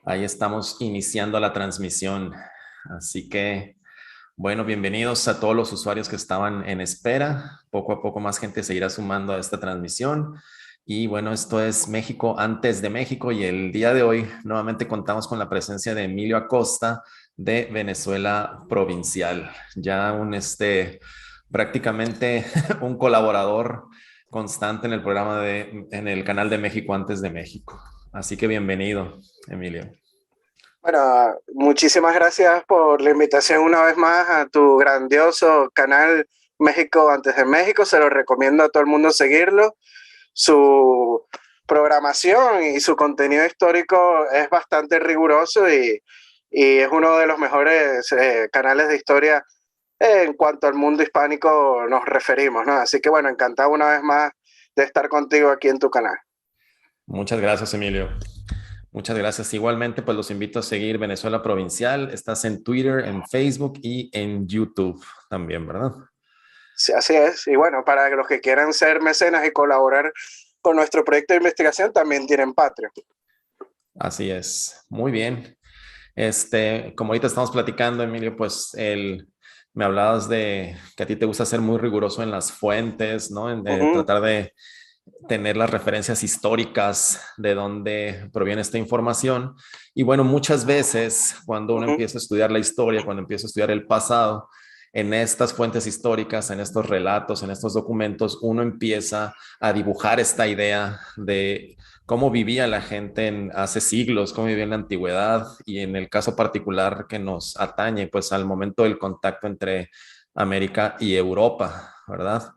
Ahí estamos iniciando la transmisión. Así que, bueno, bienvenidos a todos los usuarios que estaban en espera. Poco a poco más gente se irá sumando a esta transmisión. Y bueno, esto es México antes de México y el día de hoy nuevamente contamos con la presencia de Emilio Acosta de Venezuela Provincial. Ya prácticamente un colaborador constante en el programa en el canal de México antes de México. Así que bienvenido, Emilio. Bueno, muchísimas gracias por la invitación una vez más a tu grandioso canal México antes de México. Se lo recomiendo a todo el mundo seguirlo. Su programación y su contenido histórico es bastante riguroso y es uno de los mejores canales de historia en cuanto al mundo hispánico nos referimos, ¿no? Así que bueno, encantado una vez más de estar contigo aquí en tu canal. Muchas gracias, Emilio. Muchas gracias. Igualmente, pues los invito a seguir Venezuela Provincial. Estás en Twitter, en Facebook y en YouTube también, ¿verdad? Sí, así es. Y bueno, para los que quieran ser mecenas y colaborar con nuestro proyecto de investigación, también tienen Patreon. Así es. Muy bien. Como ahorita estamos platicando, Emilio, me hablabas de que a ti te gusta ser muy riguroso en las fuentes, ¿no? Ujú, Tratar de tener las referencias históricas de dónde proviene esta información. Y bueno, muchas veces cuando uno ujú. empieza a estudiar la historia, cuando empieza a estudiar el pasado, en estas fuentes históricas, en estos relatos, en estos documentos, uno empieza a dibujar esta idea de cómo vivía la gente hace siglos, cómo vivía en la antigüedad y en el caso particular que nos atañe, pues al momento del contacto entre América y Europa, ¿verdad?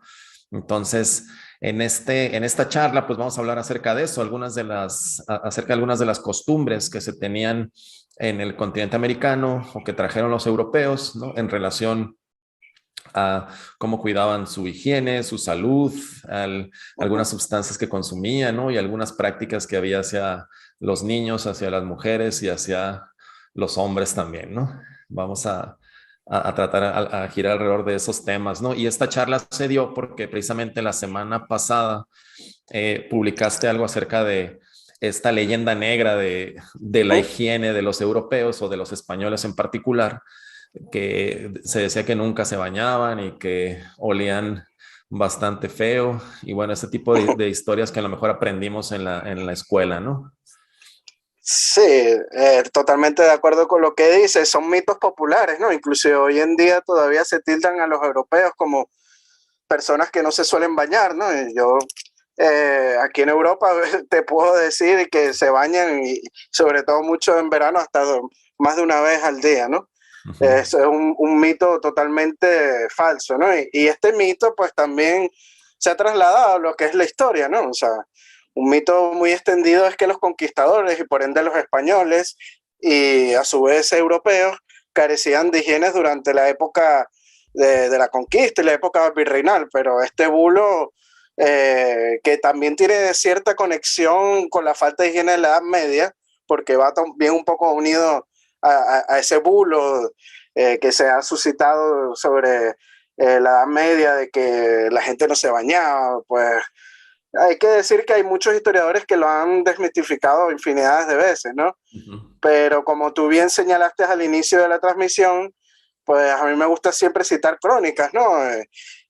Entonces, en esta charla, pues vamos a hablar acerca de eso, acerca de algunas de las costumbres que se tenían en el continente americano o que trajeron los europeos, ¿no? En relación a cómo cuidaban su higiene, su salud, algunas Ujú. sustancias que consumían, ¿no? Y algunas prácticas que había hacia los niños, hacia las mujeres y hacia los hombres también, ¿no? Vamos a tratar a girar alrededor de esos temas, ¿no? Y esta charla se dio porque precisamente la semana pasada publicaste algo acerca de esta leyenda negra de la Ujú. higiene de los europeos o de los españoles en particular, que se decía que nunca se bañaban y que olían bastante feo. Y bueno, ese tipo de historias que a lo mejor aprendimos en la escuela, ¿no? Sí, totalmente de acuerdo con lo que dices. Son mitos populares, ¿no? Inclusive hoy en día todavía se tildan a los europeos como personas que no se suelen bañar, ¿no? Y yo aquí en Europa te puedo decir que se bañan y sobre todo mucho en verano hasta más de una vez al día, ¿no? Uh -huh. Eso es un mito totalmente falso, ¿no? Y este mito pues también se ha trasladado a lo que es la historia, ¿no? O sea, un mito muy extendido es que los conquistadores y por ende los españoles y a su vez europeos carecían de higiene durante la época de la conquista y la época virreinal, pero este bulo que también tiene cierta conexión con la falta de higiene de la Edad Media, porque va también un poco unido a ese bulo que se ha suscitado sobre la Edad Media de que la gente no se bañaba, pues hay que decir que hay muchos historiadores que lo han desmitificado infinidades de veces, ¿no? Uh -huh. Pero como tú bien señalaste al inicio de la transmisión, pues a mí me gusta siempre citar crónicas, ¿no?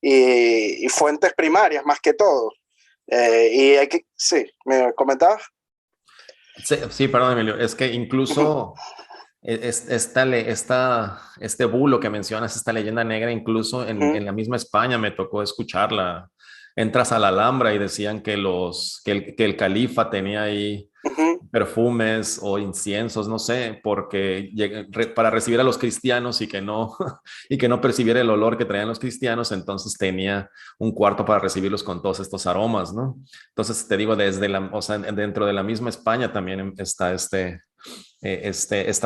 Y fuentes primarias más que todo. Y hay que, sí, ¿me comentabas? Sí, sí, perdón, Emilio. Es que incluso este bulo que mencionas, esta leyenda negra, incluso en la misma España me tocó escucharla. Entras a la Alhambra y decían que el califa tenía ahí perfumes o inciensos, no sé, porque para recibir a los cristianos y que no, y que no percibiera el olor que traían los cristianos, entonces tenía un cuarto para recibirlos con todos estos aromas, ¿no? Entonces te digo, o sea, dentro de la misma España también está esta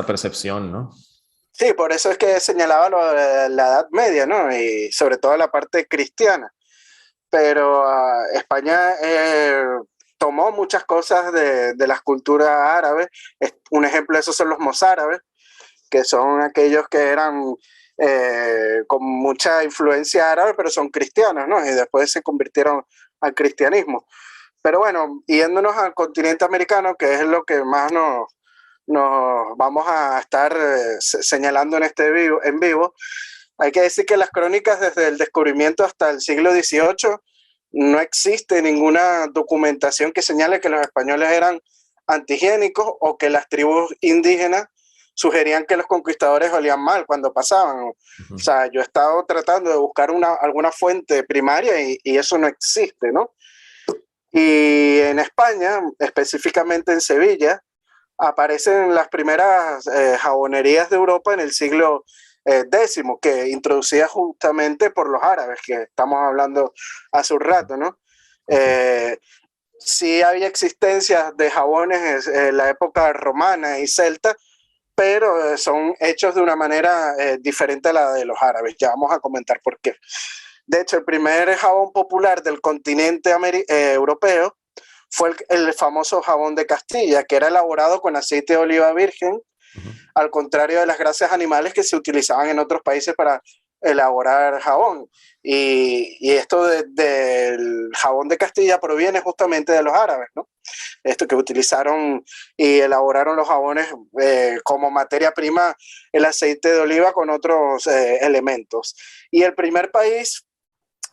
percepción, ¿no? Sí, por eso es que señalaba lo de la Edad Media, ¿no? Y sobre todo la parte cristiana. Pero España tomó muchas cosas de las culturas árabes. Un ejemplo de eso son los mozárabes, que son aquellos que eran con mucha influencia árabe, pero son cristianos, ¿no? Y después se convirtieron al cristianismo. Pero bueno, yéndonos al continente americano, que es lo que más nos vamos a estar señalando en en vivo. Hay que decir que las crónicas desde el descubrimiento hasta el siglo XVIII no existe ninguna documentación que señale que los españoles eran antihigiénicos o que las tribus indígenas sugerían que los conquistadores olían mal cuando pasaban. O sea, yo he estado tratando de buscar alguna fuente primaria y eso no existe, ¿no? Y en España, específicamente en Sevilla, aparecen las primeras jabonerías de Europa en el siglo X, que introducidas justamente por los árabes, que estamos hablando hace un rato, ¿no? Sí había existencia de jabones en la época romana y celta, pero son hechos de una manera diferente a la de los árabes. Ya vamos a comentar por qué. De hecho, el primer jabón popular del continente europeo fue el famoso jabón de Castilla, que era elaborado con aceite de oliva virgen, al contrario de las grasas animales que se utilizaban en otros países para elaborar jabón. Y esto del jabón de Castilla proviene justamente de los árabes, ¿no? Esto que utilizaron y elaboraron los jabones como materia prima, el aceite de oliva con otros elementos. Y el primer país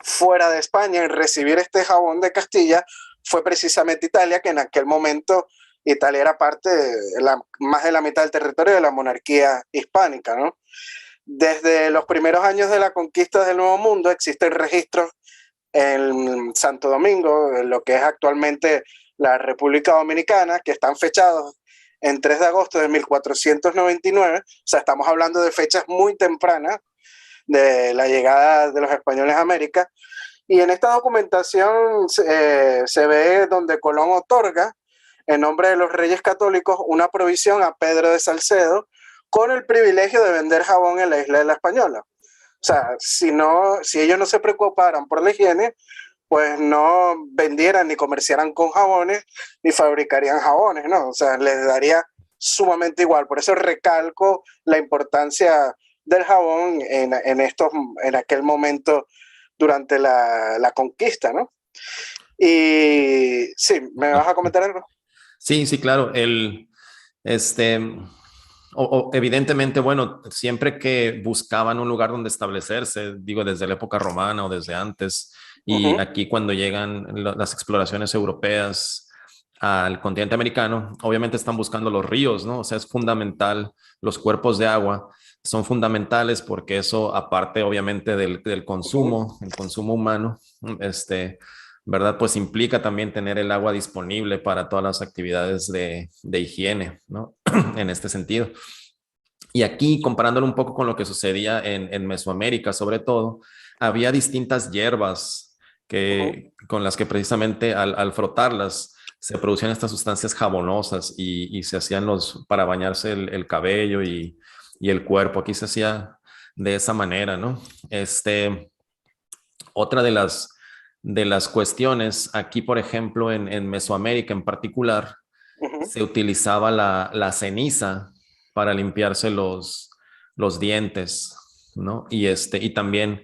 fuera de España en recibir este jabón de Castilla fue precisamente Italia, que en aquel momento Italia era parte más de la mitad del territorio de la monarquía hispánica, ¿no? Desde los primeros años de la conquista del Nuevo Mundo existen registros en Santo Domingo, en lo que es actualmente la República Dominicana, que están fechados en 3 de agosto de 1499, o sea, estamos hablando de fechas muy tempranas de la llegada de los españoles a América, y en esta documentación se ve donde Colón otorga, en nombre de los reyes católicos, una provisión a Pedro de Salcedo con el privilegio de vender jabón en la isla de la Española. O sea, si ellos no se preocuparan por la higiene, pues no vendieran ni comerciaran con jabones, ni fabricarían jabones, ¿no? O sea, les daría sumamente igual. Por eso recalco la importancia del jabón en aquel momento durante la conquista, ¿no? Y sí, ¿me vas a comentar algo? Sí, sí, claro. Este, evidentemente, bueno, siempre que buscaban un lugar donde establecerse, digo, desde la época romana o desde antes, y aquí cuando llegan las exploraciones europeas al continente americano, obviamente están buscando los ríos, ¿no? O sea, es fundamental, los cuerpos de agua son fundamentales porque eso, aparte obviamente del consumo, el consumo humano, ¿verdad? Pues implica también tener el agua disponible para todas las actividades de higiene, ¿no? En este sentido. Y aquí, comparándolo un poco con lo que sucedía en Mesoamérica, sobre todo, había distintas hierbas con las que precisamente al frotarlas se producían estas sustancias jabonosas y se hacían para bañarse el cabello y el cuerpo. Aquí se hacía de esa manera, ¿no? Otra de las cuestiones, aquí, por ejemplo, en Mesoamérica en particular, se utilizaba la ceniza para limpiarse los dientes, ¿no? Y también,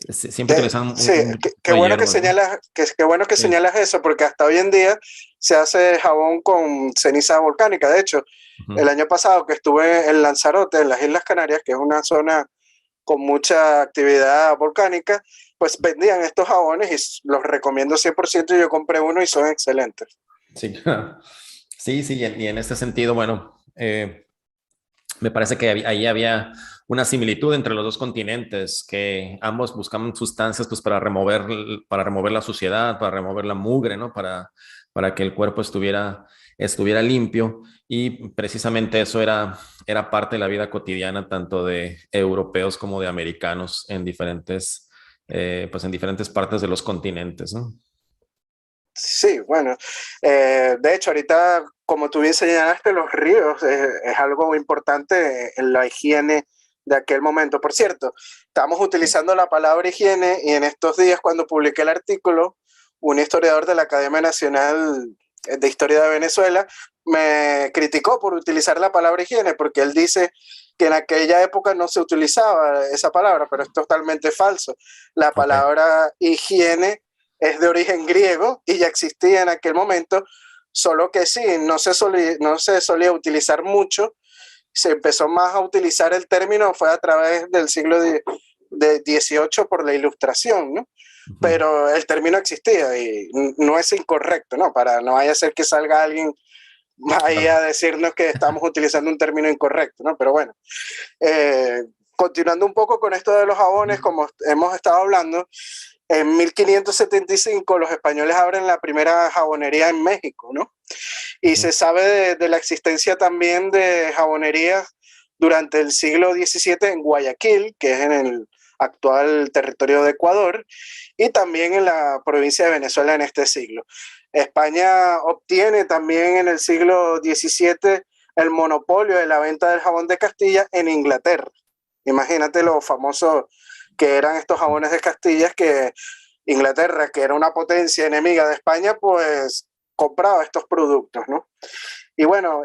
siempre utilizaban Sí, mucho qué de bueno que hierbas, ¿no? señalas, qué bueno que Sí. señalas eso, porque hasta hoy en día se hace jabón con ceniza volcánica. De hecho, el Ujú. año pasado que estuve en Lanzarote, en las Islas Canarias, que es una zona con mucha actividad volcánica, pues vendían estos jabones y los recomiendo 100%. Yo compré uno y son excelentes. Sí, sí, sí, y en este sentido, bueno, me parece que ahí había una similitud entre los dos continentes, que ambos buscaban sustancias pues, para remover la suciedad, para remover la mugre, ¿no? Para que el cuerpo estuviera limpio. Y precisamente eso era parte de la vida cotidiana, tanto de europeos como de americanos pues en diferentes partes de los continentes, ¿no? Sí, bueno, de hecho ahorita, como tú bien señalaste, los ríos es algo importante en la higiene de aquel momento. Por cierto, estamos utilizando la palabra higiene y en estos días cuando publiqué el artículo, un historiador de la Academia Nacional de Historia de Venezuela me criticó por utilizar la palabra higiene porque él dice que en aquella época no se utilizaba esa palabra, pero es totalmente falso. La Ok. palabra higiene es de origen griego y ya existía en aquel momento solo que sí, no se solía utilizar mucho, se empezó más a utilizar el término fue a través del siglo de 18 por la Ilustración, ¿no? Ujú. Pero el término existía y no es incorrecto, ¿no? Para no vaya a ser que salga alguien ahí Claro. a decirnos que estamos utilizando un término incorrecto, ¿no? Pero bueno, eh, continuando un poco con esto de los jabones, Ujú. como hemos estado hablando, en 1575 los españoles abren la primera jabonería en México, ¿no? Y Ujú. se sabe de la existencia también de jabonerías durante el siglo XVII en Guayaquil, que es en el actual territorio de Ecuador, y también en la provincia de Venezuela en este siglo. España obtiene también en el siglo XVII el monopolio de la venta del jabón de Castilla en Inglaterra. Imagínate lo famoso que eran estos jabones de Castilla, que Inglaterra, que era una potencia enemiga de España, pues compraba estos productos, ¿no? Y bueno,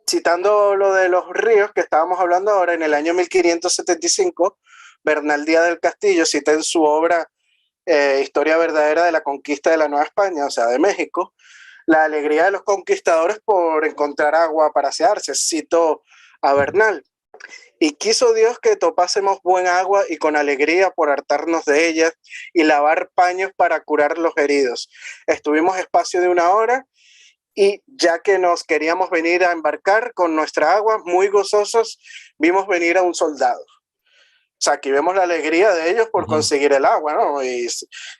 citando lo de los ríos que estábamos hablando ahora, en el año 1575, Bernal Díaz del Castillo cita en su obra Historia verdadera de la conquista de la Nueva España, o sea, de México, la alegría de los conquistadores por encontrar agua para asearse. Cito a Bernal. Y quiso Dios que topásemos buen agua y con alegría por hartarnos de ellas y lavar paños para curar los heridos. Estuvimos espacio de una hora y ya que nos queríamos venir a embarcar con nuestra agua, muy gozosos, vimos venir a un soldado. O sea, aquí vemos la alegría de ellos por Ujú. conseguir el agua, ¿no? Y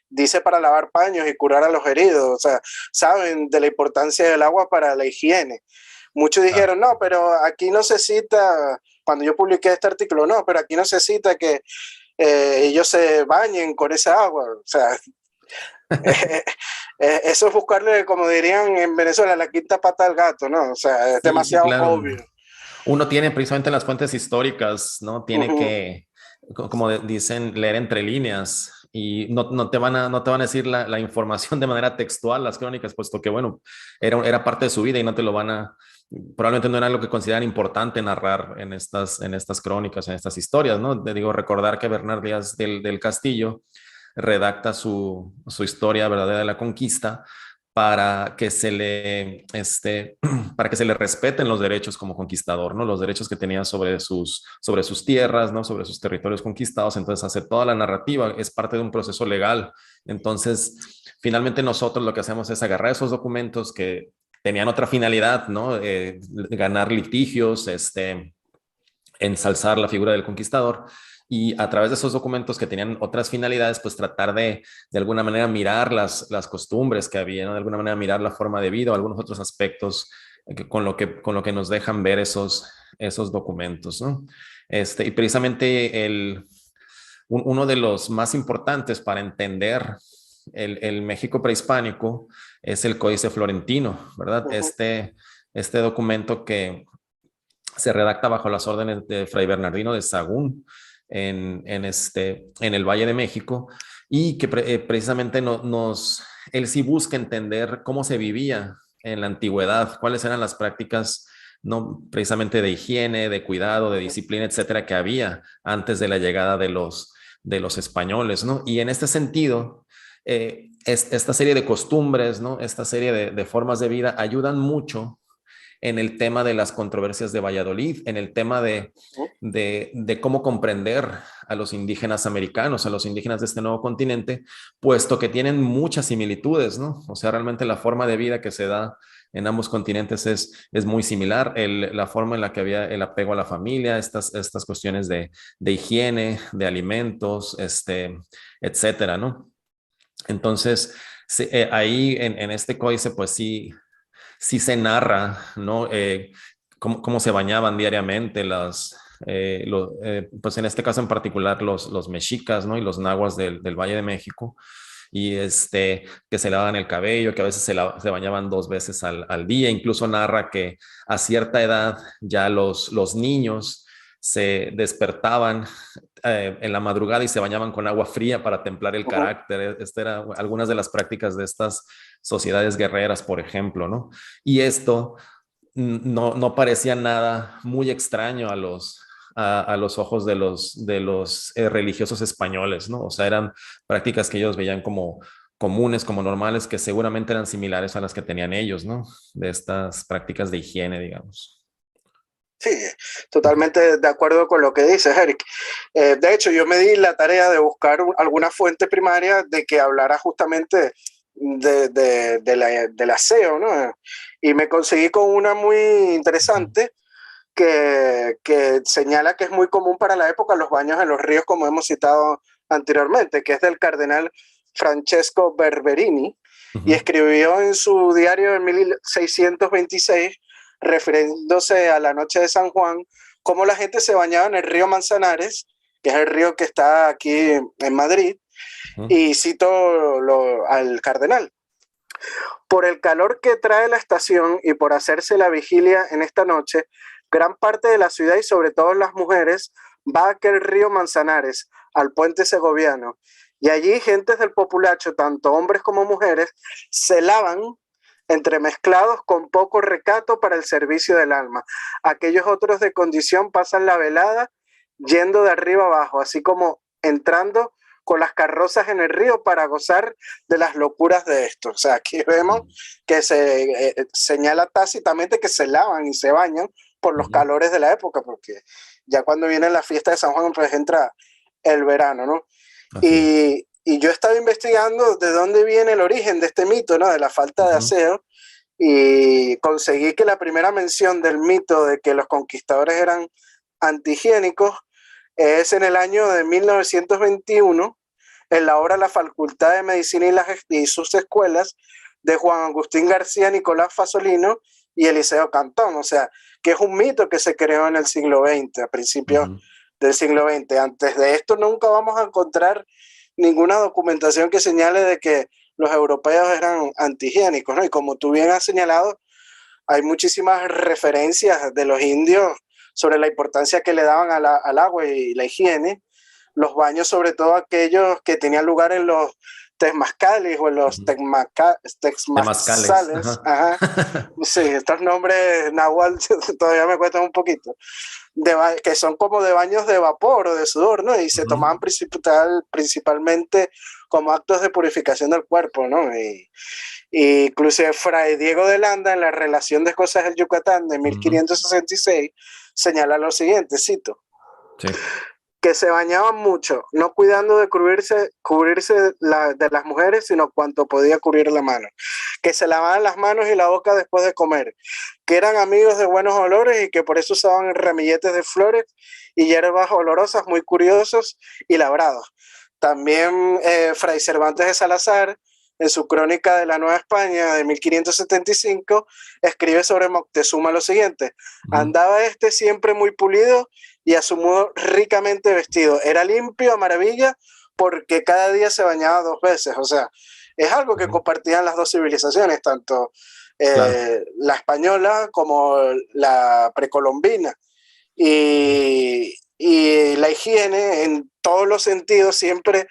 dice para lavar paños y curar a los heridos. O sea, saben de la importancia del agua para la higiene. Muchos Claro. dijeron, no, pero aquí no se cita, cuando yo publiqué este artículo, no, pero aquí no se cita que ellos se bañen con esa agua. O sea, eso es buscarle, como dirían en Venezuela, la quinta pata al gato, ¿no? O sea, es Sí, sí, demasiado claro. obvio. Uno tiene precisamente las fuentes históricas, ¿no? Uh Tiene -huh. que, como dicen, leer entre líneas y no te van a decir la información de manera textual, las crónicas, puesto que, bueno, era parte de su vida y no te lo van a, probablemente no era lo que consideran importante narrar en estas crónicas, en estas historias, ¿no? Te digo, recordar que Bernard Díaz del Castillo redacta su historia verdadera de la conquista para que para que se le respeten los derechos como conquistador, ¿no? Los derechos que tenía sobre sus tierras, ¿no? Sobre sus territorios conquistados. Entonces, hacer toda la narrativa es parte de un proceso legal. Entonces, finalmente nosotros lo que hacemos es agarrar esos documentos que tenían otra finalidad, ¿no? Ganar litigios, ensalzar la figura del conquistador y a través de esos documentos que tenían otras finalidades, pues tratar de alguna manera mirar las costumbres que había, ¿no? De alguna manera mirar la forma de vida o algunos otros aspectos con lo que nos dejan ver esos documentos, ¿no? Y precisamente uno de los más importantes para entender el México prehispánico es el Códice Florentino, ¿verdad? Uh -huh. Este documento que se redacta bajo las órdenes de Fray Bernardino de Sahagún en el Valle de México y que precisamente él sí busca entender cómo se vivía en la antigüedad, cuáles eran las prácticas no precisamente de higiene, de cuidado, de disciplina, etcétera, que había antes de la llegada de los españoles, ¿no? Y en este sentido, esta serie de costumbres, ¿no? Esta serie de formas de vida ayudan mucho en el tema de las controversias de Valladolid, en el tema de cómo comprender a los indígenas americanos, a los indígenas de este nuevo continente, puesto que tienen muchas similitudes, ¿no? O sea, realmente la forma de vida que se da en ambos continentes es muy similar, la forma en la que había el apego a la familia, estas cuestiones de higiene, de alimentos, etcétera, ¿no? Entonces, sí, ahí en este códice, pues sí se narra, ¿no? Cómo se bañaban diariamente pues en este caso en particular los mexicas, ¿no? Y los nahuas del Valle de México. Y que se lavaban el cabello, que a veces se bañaban 2 veces al día. Incluso narra que a cierta edad ya los niños se despertaban en la madrugada y se bañaban con agua fría para templar el Uh -huh. carácter. Estas eran algunas de las prácticas de estas sociedades guerreras, por ejemplo, ¿no? Y esto no parecía nada muy extraño a los ojos de los religiosos españoles, ¿no? O sea, eran prácticas que ellos veían comunes, como normales, que seguramente eran similares a las que tenían ellos, ¿no? De estas prácticas de higiene, digamos. Sí, totalmente de acuerdo con lo que dices, Eric. De hecho, yo me di la tarea de buscar alguna fuente primaria de que hablara justamente del aseo, ¿no? Y me conseguí con una muy interesante que señala que es muy común para la época los baños en los ríos, como hemos citado anteriormente, que es del cardenal Francesco Berberini, y Ujú. escribió en su diario en 1626, refiriéndose a la noche de San Juan, cómo la gente se bañaba en el río Manzanares, que es el río que está aquí en Madrid, Ujú. y cito al cardenal. Por el calor que trae la estación y por hacerse la vigilia en esta noche, gran parte de la ciudad y sobre todo las mujeres va a aquel río Manzanares, al puente segoviano. Y allí gentes del populacho, tanto hombres como mujeres, se lavan entremezclados con poco recato para el servicio del alma. Aquellos otros de condición pasan la velada yendo de arriba abajo, así como entrando con las carrozas en el río para gozar de las locuras de esto. O sea, aquí vemos que se señala tácitamente que se lavan y se bañan por los Ujú. calores de la época, porque ya cuando viene la fiesta de San Juan, pues entra el verano, ¿no? Así es. Y yo estaba investigando de dónde viene el origen de este mito, ¿no? De la falta de Ujú. aseo, y conseguí que la primera mención del mito de que los conquistadores eran antihigiénicos es en el año de 1921, en la obra La Facultad de Medicina y sus escuelas, de Juan Agustín García, Nicolás Fasolino y Eliseo Cantón. O sea, que es un mito que se creó en el siglo XX, a principios Ujú. del siglo XX. Antes de esto nunca vamos a encontrar ninguna documentación que señale de que los europeos eran antihigiénicos, ¿no? Y como tú bien has señalado, hay muchísimas referencias de los indios sobre la importancia que le daban al agua y la higiene, los baños, sobre todo aquellos que tenían lugar en los texmascales o en los Ujú. Temazcales. texmazales, Ajá. ajá. Sí, estos nombres náhuatl todavía me cuestan un poquito, que son como de baños de vapor o de sudor, ¿no? Y se Ujú. tomaban principalmente como actos de purificación del cuerpo, ¿no? Y inclusive Fray Diego de Landa, en la relación de cosas del Yucatán de Ujú. 1566, señala lo siguiente, cito, Sí. que se bañaban mucho, no cuidando de cubrirse de las mujeres, sino cuanto podía cubrir la mano, que se lavaban las manos y la boca después de comer, que eran amigos de buenos olores y que por eso usaban ramilletes de flores y hierbas olorosas muy curiosos y labrados. También Fray Cervantes de Salazar, en su crónica de la Nueva España de 1575, escribe sobre Moctezuma lo siguiente: Ujú. andaba este siempre muy pulido y a su modo ricamente vestido. Era limpio a maravilla porque cada día se bañaba 2 veces. O sea, es algo que Ujú. compartían las dos civilizaciones, tanto Claro. la española como la precolombina. Y la higiene en todos los sentidos siempre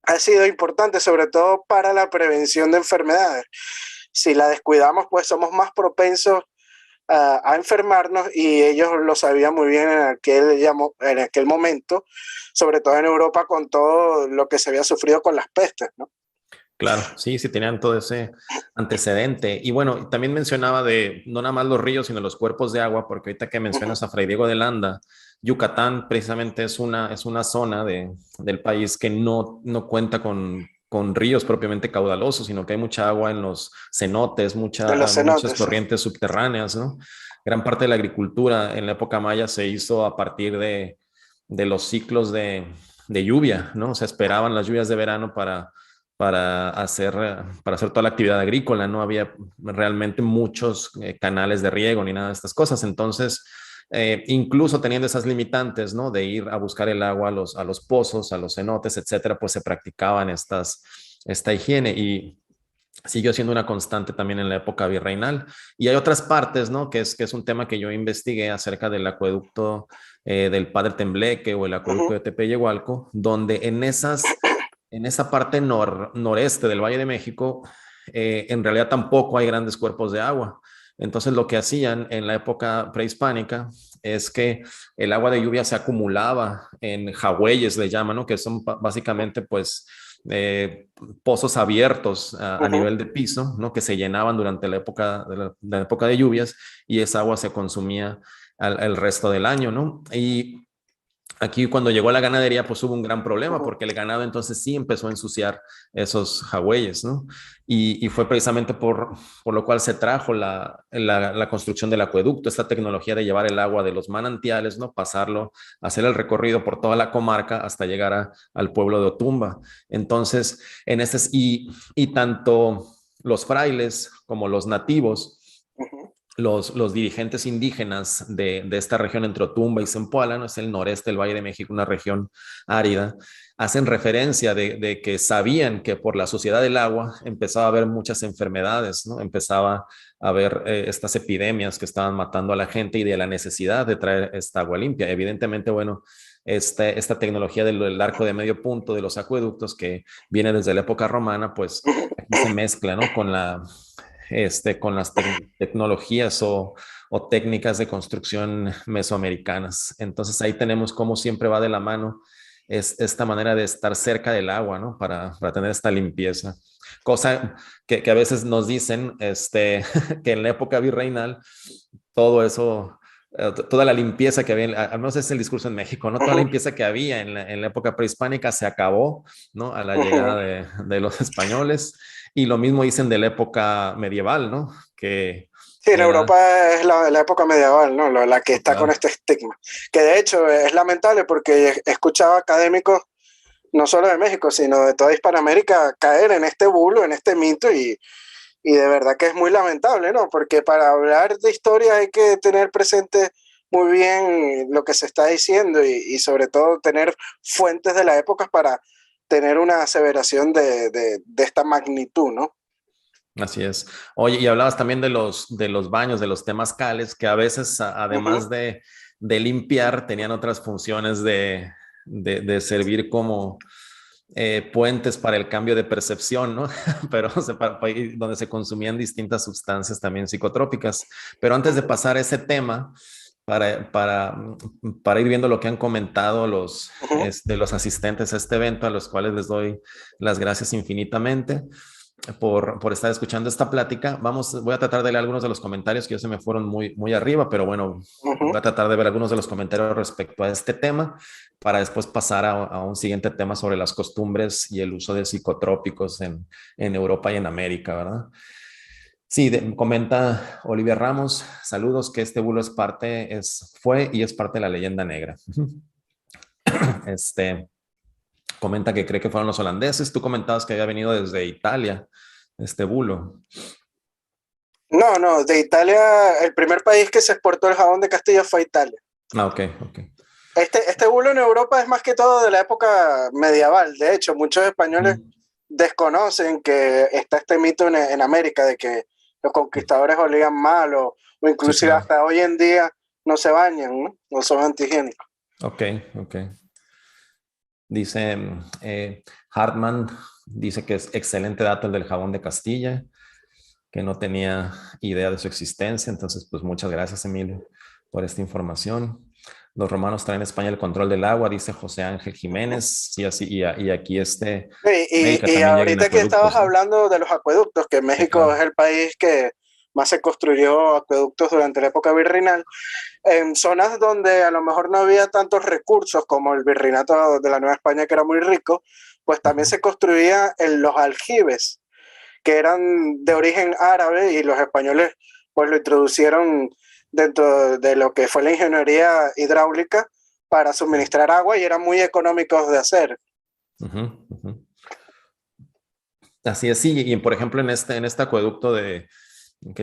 ha sido importante, sobre todo para la prevención de enfermedades. Si la descuidamos, pues somos más propensos a enfermarnos, y ellos lo sabían muy bien en aquel momento, sobre todo en Europa con todo lo que se había sufrido con las pestes, ¿no? Claro, sí, sí tenían todo ese antecedente. Y bueno, también mencionaba de no nada más los ríos, sino los cuerpos de agua, porque ahorita que Uh -huh, mencionas a Fray Diego de Landa, Yucatán precisamente es una zona del país que no cuenta con ríos propiamente caudalosos, sino que hay mucha agua en los cenotes, de los muchas cenotes. corrientes subterráneas, ¿no? Gran parte de la agricultura en la época maya se hizo a partir de los ciclos de lluvia, ¿no? O sea, esperaban las lluvias de verano para hacer toda la actividad agrícola. No había realmente muchos canales de riego ni nada de estas cosas. Entonces, incluso teniendo esas limitantes, ¿no? De ir a buscar el agua a los pozos, a los cenotes, etcétera, pues se practicaban esta higiene y siguió siendo una constante también en la época virreinal. Y hay otras partes, ¿no? Que es un tema que yo investigué acerca del acueducto del Padre Tembleque o el Uh acueducto -huh, de Tepeyehualco, donde en esa parte noreste del Valle de México, en realidad tampoco hay grandes cuerpos de agua. Entonces lo que hacían en la época prehispánica es que el agua de lluvia se acumulaba en jagüeyes, le llaman, ¿no? Que son básicamente pues pozos abiertos a Ujú. nivel de piso, ¿no? Que se llenaban durante la época de lluvias y esa agua se consumía el resto del año, ¿no? Y aquí cuando llegó la ganadería, pues hubo un gran problema Ujú. porque el ganado entonces sí empezó a ensuciar esos jagüeyes, ¿no? Y fue precisamente por lo cual se trajo la construcción del acueducto, esta tecnología de llevar el agua de los manantiales, ¿no? Pasarlo, hacer el recorrido por toda la comarca hasta llegar al pueblo de Otumba. Entonces, y tanto los frailes como los nativos, Ujú. los dirigentes indígenas de esta región entre Otumba y Zempoala, ¿no? Es el noreste del Valle de México, una región árida, hacen referencia de que sabían que por la suciedad del agua empezaba a haber muchas enfermedades, ¿no? Empezaba a haber estas epidemias que estaban matando a la gente y de la necesidad de traer esta agua limpia. Evidentemente, bueno, esta tecnología del arco de medio punto de los acueductos que viene desde la época romana, pues aquí se mezcla, ¿no? Con las tecnologías o técnicas de construcción mesoamericanas. Entonces ahí tenemos cómo siempre va de la mano esta manera de estar cerca del agua, ¿no? Para tener esta limpieza. Cosa que a veces nos dicen que en la época virreinal todo eso, toda la limpieza que había, al menos es el discurso en México, ¿no? Toda la Ujú. limpieza que había en la época prehispánica se acabó, ¿no? A la llegada Ujú. de los españoles. Y lo mismo dicen de la época medieval, ¿no? Que Sí, en era, Europa es la época medieval, ¿no? La que está con claro, este estigma. Que de hecho es lamentable porque he escuchado académicos, no solo de México, sino de toda Hispanoamérica, caer en este bulo, en este mito, y de verdad que es muy lamentable, ¿no? Porque para hablar de historia hay que tener presente muy bien lo que se está diciendo y sobre todo tener fuentes de la época para tener una aseveración de esta magnitud, ¿no? así es. Oye, y hablabas también de los baños, de los temazcales, que a veces, Ujú. además de limpiar, tenían otras funciones de servir como puentes para el cambio de percepción, ¿no? Pero donde se consumían distintas sustancias también psicotrópicas. Pero antes de pasar a ese tema, para ir viendo lo que han comentado Ujú. de los asistentes a este evento, a los cuales les doy las gracias infinitamente por estar escuchando esta plática. Voy a tratar de leer algunos de los comentarios que ya se me fueron muy, muy arriba, pero bueno, Ujú. voy a tratar de ver algunos de los comentarios respecto a este tema para después pasar a un siguiente tema sobre las costumbres y el uso de psicotrópicos en Europa y en América, ¿verdad? Sí, comenta Olivia Ramos, saludos, que este bulo fue y es parte de la leyenda negra. Este, comenta que cree que fueron los holandeses. Tú comentabas que había venido desde Italia, este bulo. No, no, de Italia, el primer país que se exportó el jabón de Castilla fue Italia. Ah, ok, ok. Este bulo en Europa es más que todo de la época medieval. De hecho, muchos españoles Mm, desconocen que está este mito en América de que los conquistadores olían mal o sí, inclusive claro. hasta hoy en día no se bañan, ¿no? No son antihigiénicos. Ok, ok. Dice Hartman, dice que es excelente dato el del jabón de Castilla, que no tenía idea de su existencia. Entonces, pues muchas gracias, Emilio, por esta información. Los romanos traen a España el control del agua, dice José Ángel Jiménez, y así, y aquí América Y también llega en ahorita que estabas acueductos, ¿no? hablando de los acueductos, que Sí, México es claro. el país que más se construyó acueductos durante la época virreinal, en zonas donde a lo mejor no había tantos recursos como el virreinato de la Nueva España, que era muy rico, pues también Ujú. se construía en los aljibes, que eran de origen árabe y los españoles pues lo introducieron dentro de lo que fue la ingeniería hidráulica para suministrar agua y eran muy económicos de hacer. Ujú, ujú. Así es, sí, y por ejemplo en este acueducto que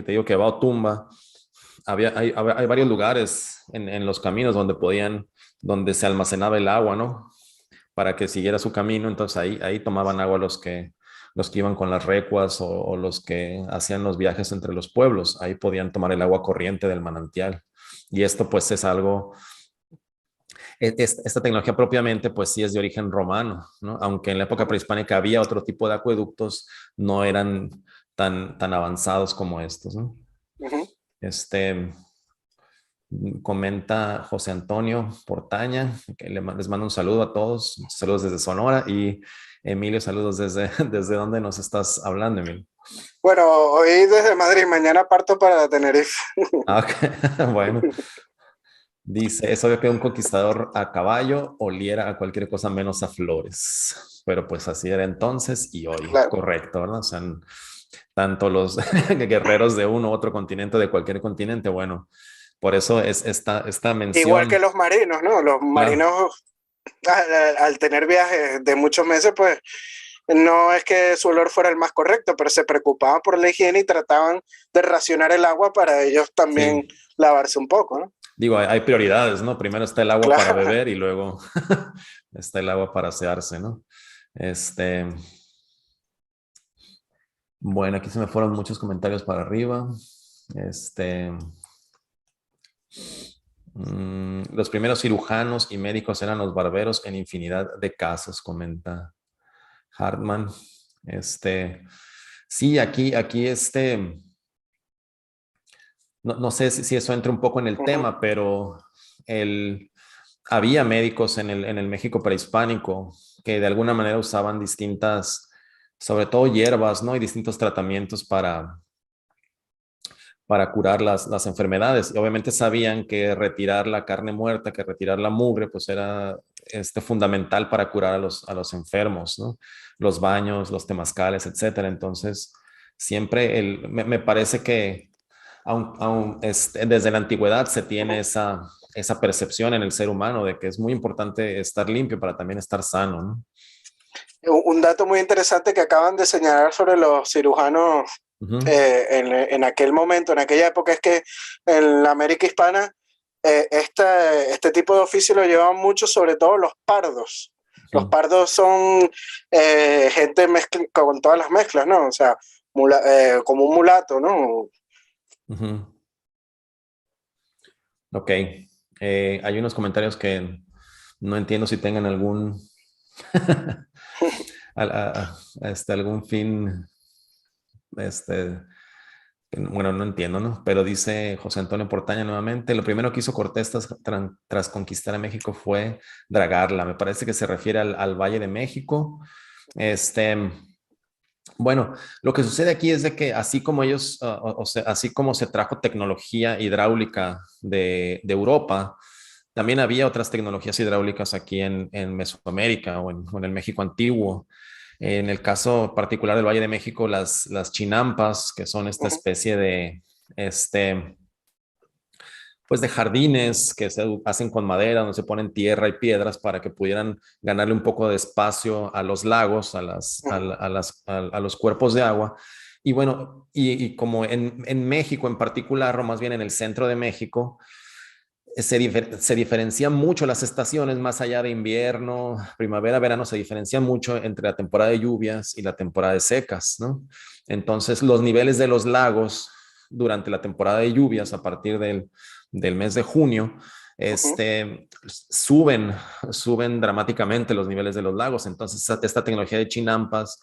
te digo que va a Otumba, hay varios lugares en los caminos donde se almacenaba el agua, ¿no? Para que siguiera su camino, entonces ahí tomaban agua los que iban con las recuas o los que hacían los viajes entre los pueblos, ahí podían tomar el agua corriente del manantial. Y esto pues es algo, esta tecnología propiamente pues sí es de origen romano, ¿no? Aunque en la época prehispánica había otro tipo de acueductos, no eran tan avanzados como estos, ¿no? Uh -huh. Este, Comenta José Antonio Portaña, que les mando un saludo a todos, saludos desde Sonora. Y Emilio, saludos desde, ¿desde dónde nos estás hablando, Emilio? Bueno, hoy desde Madrid, mañana parto para Tenerife. Ah, ok. Bueno, dice, es obvio que un conquistador a caballo oliera a cualquier cosa menos a flores, pero pues así era entonces y hoy, Claro. correcto, ¿verdad? O sea, tanto los guerreros de uno u otro continente, de cualquier continente, bueno, por eso es esta Igual que mención, los marinos, ¿no? Los claro. marinos, al tener viajes de muchos meses, pues no es que su olor fuera el más correcto, pero se preocupaban por la higiene y trataban de racionar el agua para ellos también Sí, lavarse un poco, ¿no? digo, hay prioridades, ¿no? Primero está el agua para Claro. beber y luego está el agua para asearse, ¿no? Este, bueno, aquí se me fueron muchos comentarios para arriba. Este, los primeros cirujanos y médicos eran los barberos en infinidad de casos, comenta Hartman. Sí, aquí no sé si eso entra un poco en el Ujú. tema, pero había médicos en el México prehispánico que de alguna manera usaban distintas, sobre todo hierbas, ¿no? Y distintos tratamientos para curar las enfermedades. Y obviamente sabían que retirar la carne muerta, que retirar la mugre, pues era fundamental para curar a los enfermos, ¿no? Los baños, los temazcales, etcétera. Entonces, siempre me parece que desde la antigüedad se tiene Ujú. esa percepción en el ser humano de que es muy importante estar limpio para también estar sano, ¿no? Un dato muy interesante que acaban de señalar sobre los cirujanos Ujú. en aquel momento, en aquella época, es que en la América hispana este tipo de oficio lo llevaban mucho, sobre todo los pardos. Los Ujú. pardos son gente con todas las mezclas, ¿no? O sea, como un mulato, ¿no? Ujú. Ok. Hay unos comentarios que no entiendo si tengan algún fin, este, bueno, no entiendo, ¿no? Pero dice José Antonio Portaña nuevamente, lo primero que hizo Cortés tras conquistar a México fue dragarla. Me parece que se refiere al Valle de México. Este, bueno, lo que sucede aquí es de que así como ellos, o sea, así como se trajo tecnología hidráulica de Europa, también había otras tecnologías hidráulicas aquí en Mesoamérica o en el México antiguo. En el caso particular del Valle de México, las chinampas, que son esta especie este, pues de jardines que se hacen con madera, donde se ponen tierra y piedras para que pudieran ganarle un poco de espacio a los lagos, a los cuerpos de agua. Y bueno, y como en México en particular, o más bien en el centro de México, se diferencian mucho las estaciones, más allá de invierno, primavera, verano, se diferencian mucho entre la temporada de lluvias y la temporada de secas, ¿no? Entonces, los niveles de los lagos durante la temporada de lluvias, a partir del mes de junio, suben dramáticamente los niveles de los lagos. Entonces, esta tecnología de chinampas,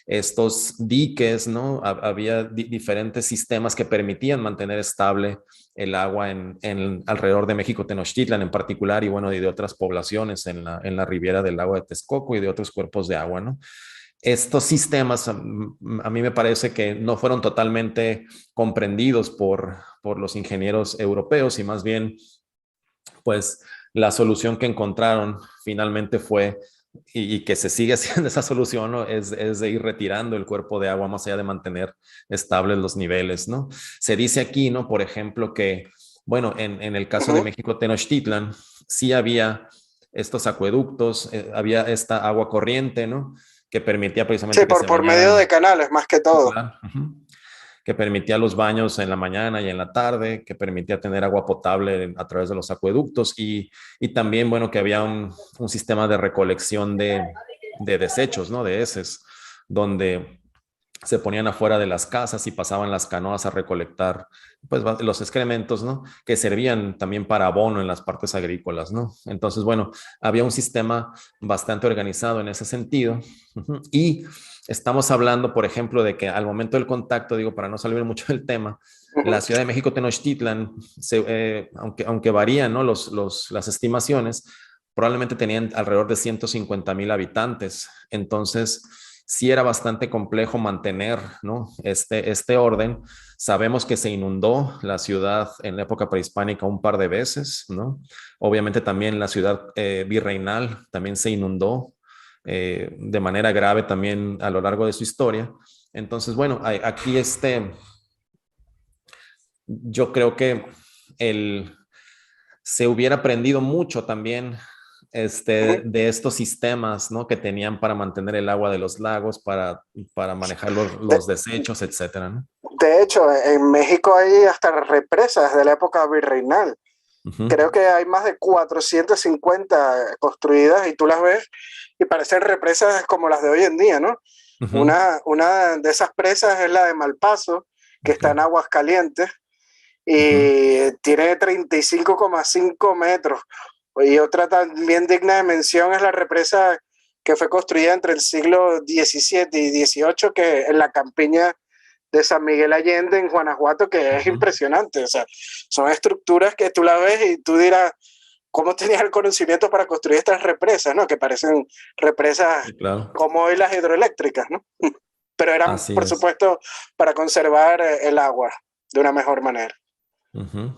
estos diques, ¿no? Había diferentes sistemas que permitían mantener estable el agua alrededor de México, Tenochtitlan en particular, y bueno, y de otras poblaciones en la ribera del lago de Texcoco y de otros cuerpos de agua, ¿no? Estos sistemas a mí me parece que no fueron totalmente comprendidos por los ingenieros europeos y más bien, pues la solución que encontraron finalmente fue y que se sigue haciendo esa solución, ¿no? Es de ir retirando el cuerpo de agua más allá de mantener estables los niveles, ¿no? Se dice aquí, ¿no? Por ejemplo, que, bueno, en el caso de Ujú. México Tenochtitlan, sí había estos acueductos, había esta agua corriente, ¿no? Que permitía Sí, precisamente que se por medio de bañaran. canales, más que Sí, todo. claro. Ujú. Que permitía los baños en la mañana y en la tarde, que permitía tener agua potable a través de los acueductos y también, bueno, que había un sistema de recolección de desechos, ¿no? De heces, donde se ponían afuera de las casas y pasaban las canoas a recolectar pues los excrementos, ¿no? Que servían también para abono en las partes agrícolas, ¿no? Entonces, bueno, había un sistema bastante organizado en ese sentido. Y estamos hablando, por ejemplo, de que al momento del contacto, digo, para no salir mucho del tema, la Ciudad de México Tenochtitlan, aunque varían, ¿no? Las estimaciones, probablemente tenían alrededor de 150,000 habitantes. Entonces, sí era bastante complejo mantener, ¿no? este orden. Sabemos que se inundó la ciudad en la época prehispánica un par de veces, ¿no? Obviamente también la ciudad virreinal también se inundó de manera grave también a lo largo de su historia. Entonces, bueno, aquí yo creo que el, se hubiera aprendido mucho también de estos sistemas, ¿no? Que tenían para mantener el agua de los lagos, para manejar De, los desechos, etcétera, ¿no? de hecho, en México hay hasta represas de la época virreinal. Uh -huh. Creo que hay más de 450 construidas y tú las ves y parecen represas como las de hoy en día, ¿no? Uh -huh. Una de esas presas es la de Malpaso, que está Okay. en Aguas Calientes Uh -huh. y tiene 35,5 metros. Y otra también digna de mención es la represa que fue construida entre el siglo XVII y XVIII, que en la campiña de San Miguel Allende en Guanajuato, que Uh es -huh. impresionante. O sea, son estructuras que tú la ves y tú dirás, ¿cómo tenías el conocimiento para construir estas represas, ¿no? Que parecen represas Sí, claro. como hoy las hidroeléctricas, ¿no? Pero eran, Así por es. supuesto, para conservar el agua de una mejor manera. Uh -huh.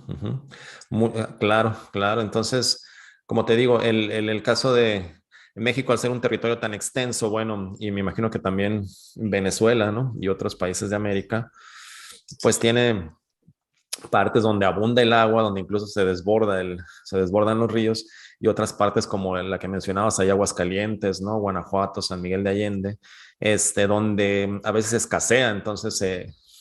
Uh -huh. Claro, claro. Entonces, como te digo, el caso de México, al ser un territorio tan extenso, bueno, y me imagino que también Venezuela, ¿no? Y otros países de América, pues tiene partes donde abunda el agua, donde incluso se desbordan los ríos, y otras partes como la que mencionabas, hay Aguascalientes, ¿no? Guanajuato, San Miguel de Allende, donde a veces escasea. Entonces,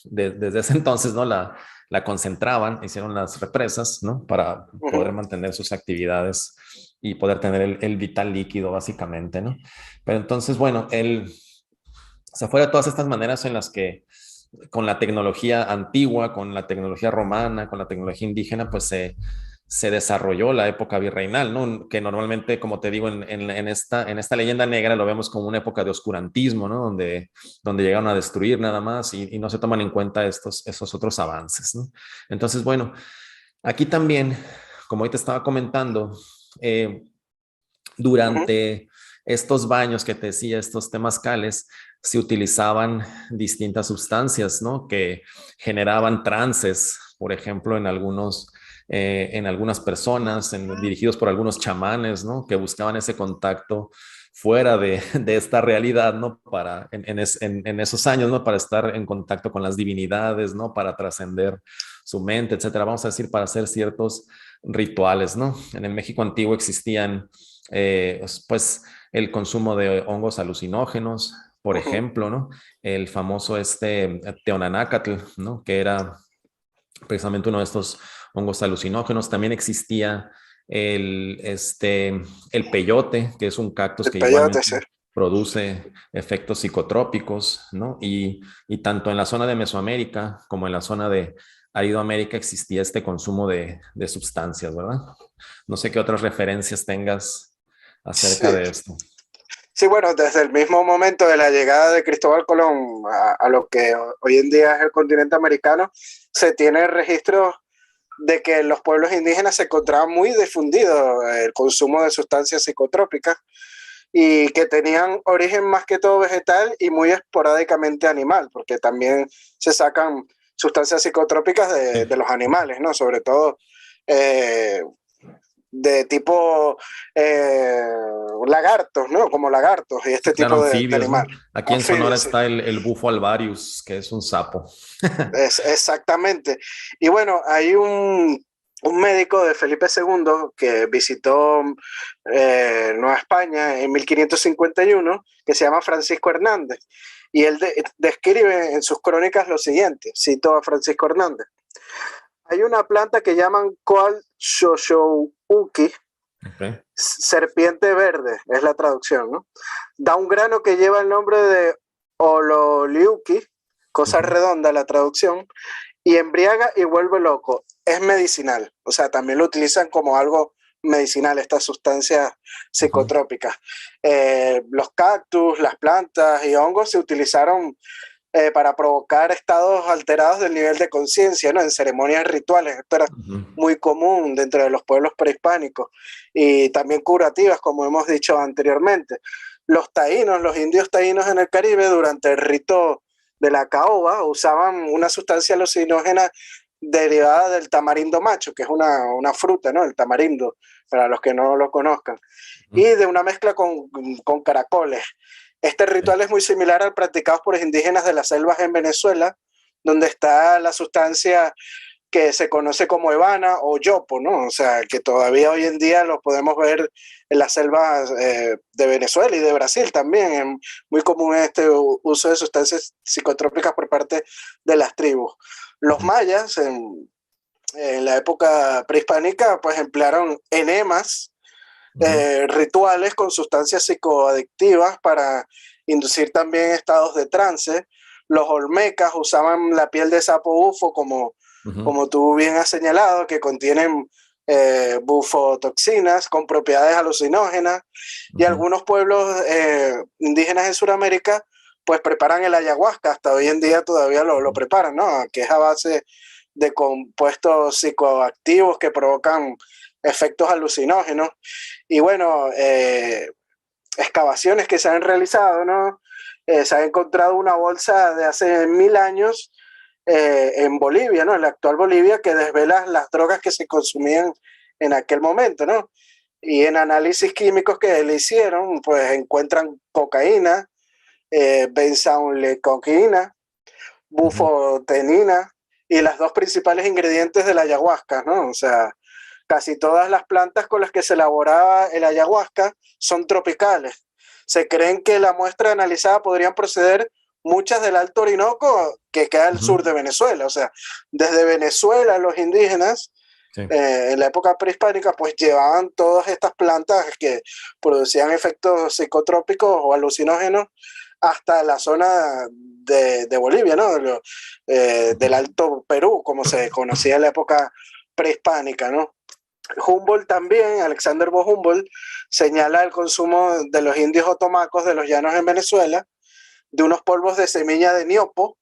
desde ese entonces, ¿no? La concentraban, hicieron las represas, ¿no? Para Uh poder -huh. mantener sus actividades y poder tener el vital líquido, básicamente, ¿no? Pero entonces, bueno, se fue de todas estas maneras en las que con la tecnología antigua, con la tecnología romana, con la tecnología indígena, pues se desarrolló la época virreinal, ¿no? Que normalmente, como te digo, en esta leyenda negra lo vemos como una época de oscurantismo, ¿no? Donde llegaron a destruir nada más y no se toman en cuenta esos otros avances, ¿no? Entonces, bueno, aquí también, como hoy te estaba comentando, eh, Uh -huh. durante estos baños que te decía, estos temazcales, se utilizaban distintas sustancias, ¿no? Que generaban trances, por ejemplo, en algunas personas, dirigidos por algunos chamanes, ¿no? Que buscaban ese contacto fuera de esta realidad, ¿no? En esos años, ¿no? Para estar en contacto con las divinidades, ¿no? Para trascender su mente, etcétera. Vamos a decir, para hacer ciertos rituales, ¿no? En el México antiguo existían pues el consumo de hongos alucinógenos, por Uh -huh. ejemplo, ¿no? El famoso Teonanácatl, ¿no? Que era precisamente uno de estos hongos alucinógenos. También existía el peyote, que es un cactus El que peyote, igualmente sí. produce efectos psicotrópicos, ¿no? Y tanto en la zona de Mesoamérica como en la zona de Aridoamérica existía este consumo de sustancias, ¿verdad? No sé qué otras referencias tengas acerca Sí. de esto. Sí, bueno, desde el mismo momento de la llegada de Cristóbal Colón a lo que hoy en día es el continente americano, se tiene registro de que los pueblos indígenas se encontraban muy difundido el consumo de sustancias psicotrópicas y que tenían origen más que todo vegetal y muy esporádicamente animal, porque también se sacan sustancias psicotrópicas de Sí. los animales, ¿no? Sobre todo eh, de tipo lagartos, ¿no? Como lagartos y Sí, este claro, tipo de anfibios, animal. ¿no? Aquí en Sonora Anfibios, sí. está el bufo alvarius, que es un sapo. Exactamente. Y bueno, hay un médico de Felipe II que visitó Nueva España en 1551, que se llama Francisco Hernández. Y él describe en sus crónicas lo siguiente, cito a Francisco Hernández. Hay una planta que llaman Coal Shoshouki, Okay. serpiente verde, es la traducción, ¿no? Da un grano que lleva el nombre de Ololiuki, cosa redonda la traducción, y embriaga y vuelve loco. Es medicinal, o sea, también lo utilizan como algo medicinal, estas sustancias psicotrópicas. Los cactus, las plantas y hongos se utilizaron para provocar estados alterados del nivel de conciencia, ¿no? En ceremonias rituales. Esto era muy común dentro de los pueblos prehispánicos y también curativas, como hemos dicho anteriormente. Los taínos, los indios taínos en el Caribe, durante el rito de la caoba, usaban una sustancia alucinógena derivada del tamarindo macho, que es una fruta, ¿no? El tamarindo, para los que no lo conozcan, y de una mezcla con caracoles. Este ritual es muy similar al practicado por indígenas de las selvas en Venezuela, donde está la sustancia que se conoce como evana o yopo, ¿no? O sea, que todavía hoy en día lo podemos ver en las selvas de Venezuela y de Brasil también. Es muy común este uso de sustancias psicotrópicas por parte de las tribus. Los mayas, en la época prehispánica, pues emplearon enemas, rituales con sustancias psicoadictivas para inducir también estados de trance. Los olmecas usaban la piel de sapo bufo, como tú bien has señalado, que contienen bufotoxinas con propiedades alucinógenas. Y algunos pueblos indígenas en Sudamérica pues preparan el ayahuasca, hasta hoy en día todavía lo preparan, ¿no? Que es a base de compuestos psicoactivos que provocan efectos alucinógenos. Y bueno, excavaciones que se han realizado, ¿no? Se ha encontrado una bolsa de hace 1000 años en Bolivia, ¿no? En la actual Bolivia, que desvela las drogas que se consumían en aquel momento, ¿no? Y en análisis químicos que le hicieron, pues encuentran cocaína, benzoilecocaína, bufotenina y las dos principales ingredientes de la ayahuasca, ¿no? O sea, casi todas las plantas con las que se elaboraba el ayahuasca son tropicales. Se creen que la muestra analizada podrían proceder muchas del Alto Orinoco, que queda al sur de Venezuela. O sea, desde Venezuela los indígenas, en la época prehispánica, pues llevaban todas estas plantas que producían efectos psicotrópicos o alucinógenos hasta la zona de Bolivia, ¿no? Del Alto Perú, como se conocía en la época prehispánica, ¿no? Humboldt también, Alexander von Humboldt, señala el consumo de los indios otomacos de los llanos en Venezuela, de unos polvos de semilla de niopo,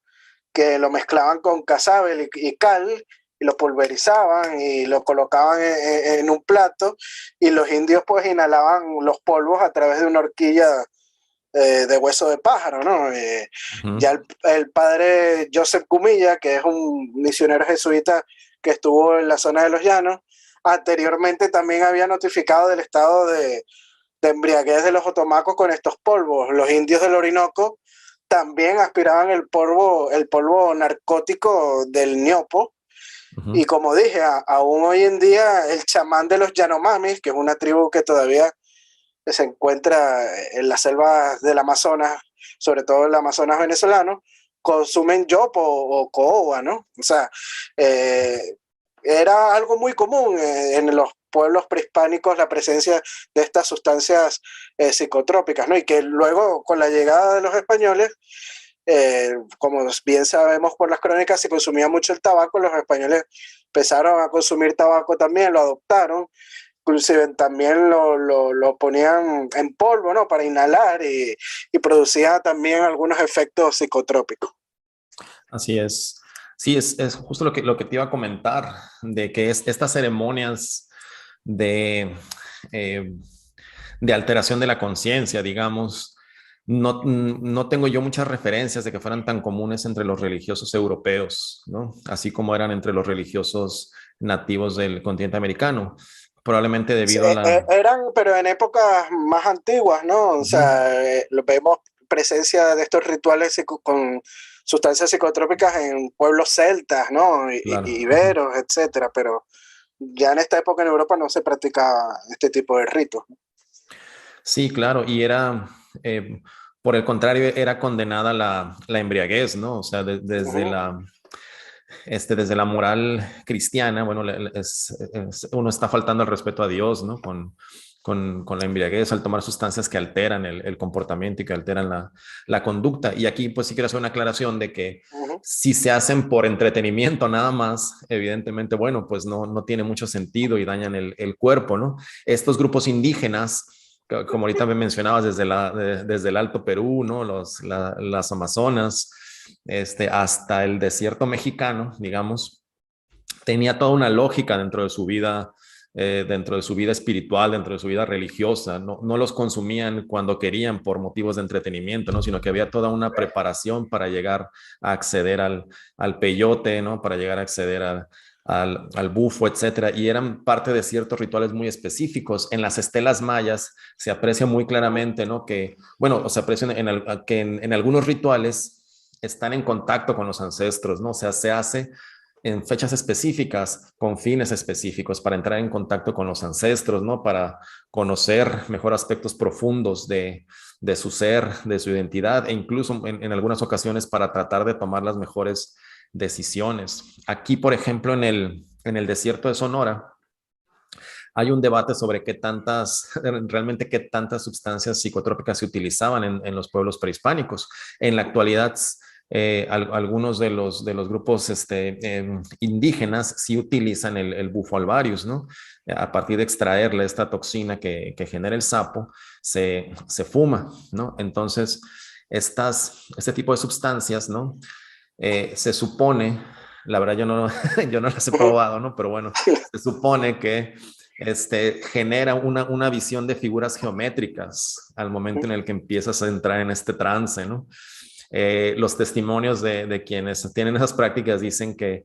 que lo mezclaban con casabel y cal, y lo pulverizaban y lo colocaban en un plato, y los indios pues inhalaban los polvos a través de una horquilla de hueso de pájaro, ¿no? Ya el padre Joseph Cumilla, que es un misionero jesuita que estuvo en la zona de los llanos, anteriormente también había notificado del estado de embriaguez de los otomacos con estos polvos. Los indios del Orinoco también aspiraban el polvo narcótico del niopo. Y como dije, aún hoy en día el chamán de los Yanomamis, que es una tribu que todavía se encuentra en las selvas del Amazonas, sobre todo en el Amazonas venezolano, consumen yopo o cohoba, ¿no? O sea, era algo muy común en los pueblos prehispánicos la presencia de estas sustancias psicotrópicas, ¿no? Y que luego, con la llegada de los españoles, como bien sabemos por las crónicas, se consumía mucho el tabaco, los españoles empezaron a consumir tabaco también, lo adoptaron, inclusive también lo ponían en polvo, ¿no? Para inhalar y producía también algunos efectos psicotrópicos. Así es. Sí, es justo lo que te iba a comentar, de que estas ceremonias de alteración de la conciencia, digamos, no tengo yo muchas referencias de que fueran tan comunes entre los religiosos europeos, ¿no? Así como eran entre los religiosos nativos del continente americano. Probablemente debido a la... Eran, pero en épocas más antiguas, ¿no? O sea, vemos presencia de estos rituales con sustancias psicotrópicas en pueblos celtas, ¿no? Claro. Iberos, etcétera, pero ya en esta época en Europa no se practicaba este tipo de ritos. Sí, claro, y era, por el contrario, era condenada la embriaguez, ¿no? O sea, desde desde la moral cristiana, bueno, uno está faltando al respeto a Dios, ¿no? con la embriaguez, al tomar sustancias que alteran el comportamiento y que alteran la conducta. Y aquí pues sí quiero hacer una aclaración de que Ujú. si se hacen por entretenimiento nada más, evidentemente, bueno, pues no tiene mucho sentido y dañan el cuerpo, ¿no? Estos grupos indígenas, como ahorita me mencionabas, desde el Alto Perú, ¿no? Las Amazonas, hasta el desierto mexicano, digamos, tenía toda una lógica dentro de su vida espiritual, dentro de su vida religiosa. No los consumían cuando querían por motivos de entretenimiento, ¿no? Sino que había toda una preparación para llegar a acceder al peyote, ¿no? Para llegar a acceder al bufo, etcétera, y eran parte de ciertos rituales muy específicos. En las estelas mayas se aprecia muy claramente, ¿no? Que, bueno, se aprecia que en algunos rituales están en contacto con los ancestros, ¿no? O sea, se hace en fechas específicas, con fines específicos, para entrar en contacto con los ancestros, ¿no? Para conocer mejor aspectos profundos de su ser, de su identidad, e incluso en algunas ocasiones para tratar de tomar las mejores decisiones. Aquí, por ejemplo, en el desierto de Sonora, hay un debate sobre realmente qué tantas sustancias psicotrópicas se utilizaban en los pueblos prehispánicos. En la actualidad, algunos de los grupos indígenas sí utilizan el bufo alvarius, ¿no? A partir de extraerle esta toxina que genera el sapo, se fuma, ¿no? Entonces, este tipo de sustancias, ¿no? Se supone, la verdad yo no, yo no las he probado, ¿no? Pero bueno, se supone que genera una visión de figuras geométricas al momento en el que empiezas a entrar en este trance, ¿no? Los testimonios de quienes tienen esas prácticas dicen que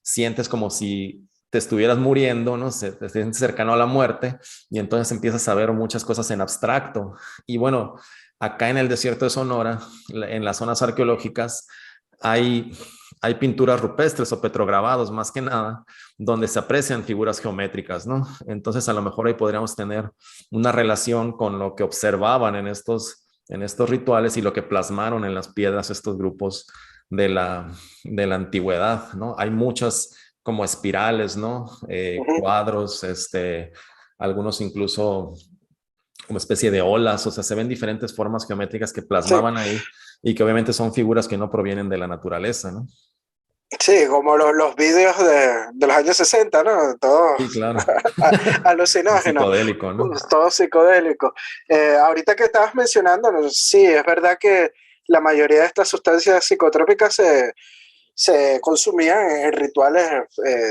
sientes como si te estuvieras muriendo, ¿no? Te sientes cercano a la muerte y entonces empiezas a ver muchas cosas en abstracto. Y bueno, acá en el desierto de Sonora, en las zonas arqueológicas, hay, hay pinturas rupestres o petrograbados más que nada, donde se aprecian figuras geométricas, ¿no? Entonces a lo mejor ahí podríamos tener una relación con lo que observaban en estos rituales y lo que plasmaron en las piedras estos grupos de la antigüedad, ¿no? Hay muchas como espirales, ¿no? Cuadros, algunos incluso como especie de olas, o sea, se ven diferentes formas geométricas que Sí, plasmaban ahí y que obviamente son figuras que no provienen de la naturaleza, ¿no? sí, como los vídeos de los años 60, ¿no? Todo Sí, claro. Muy alucinógeno, psicodélico, ¿no? todo psicodélico. Ahorita que estabas mencionando, ¿no? Sí, es verdad que la mayoría de estas sustancias psicotrópicas se consumían en rituales,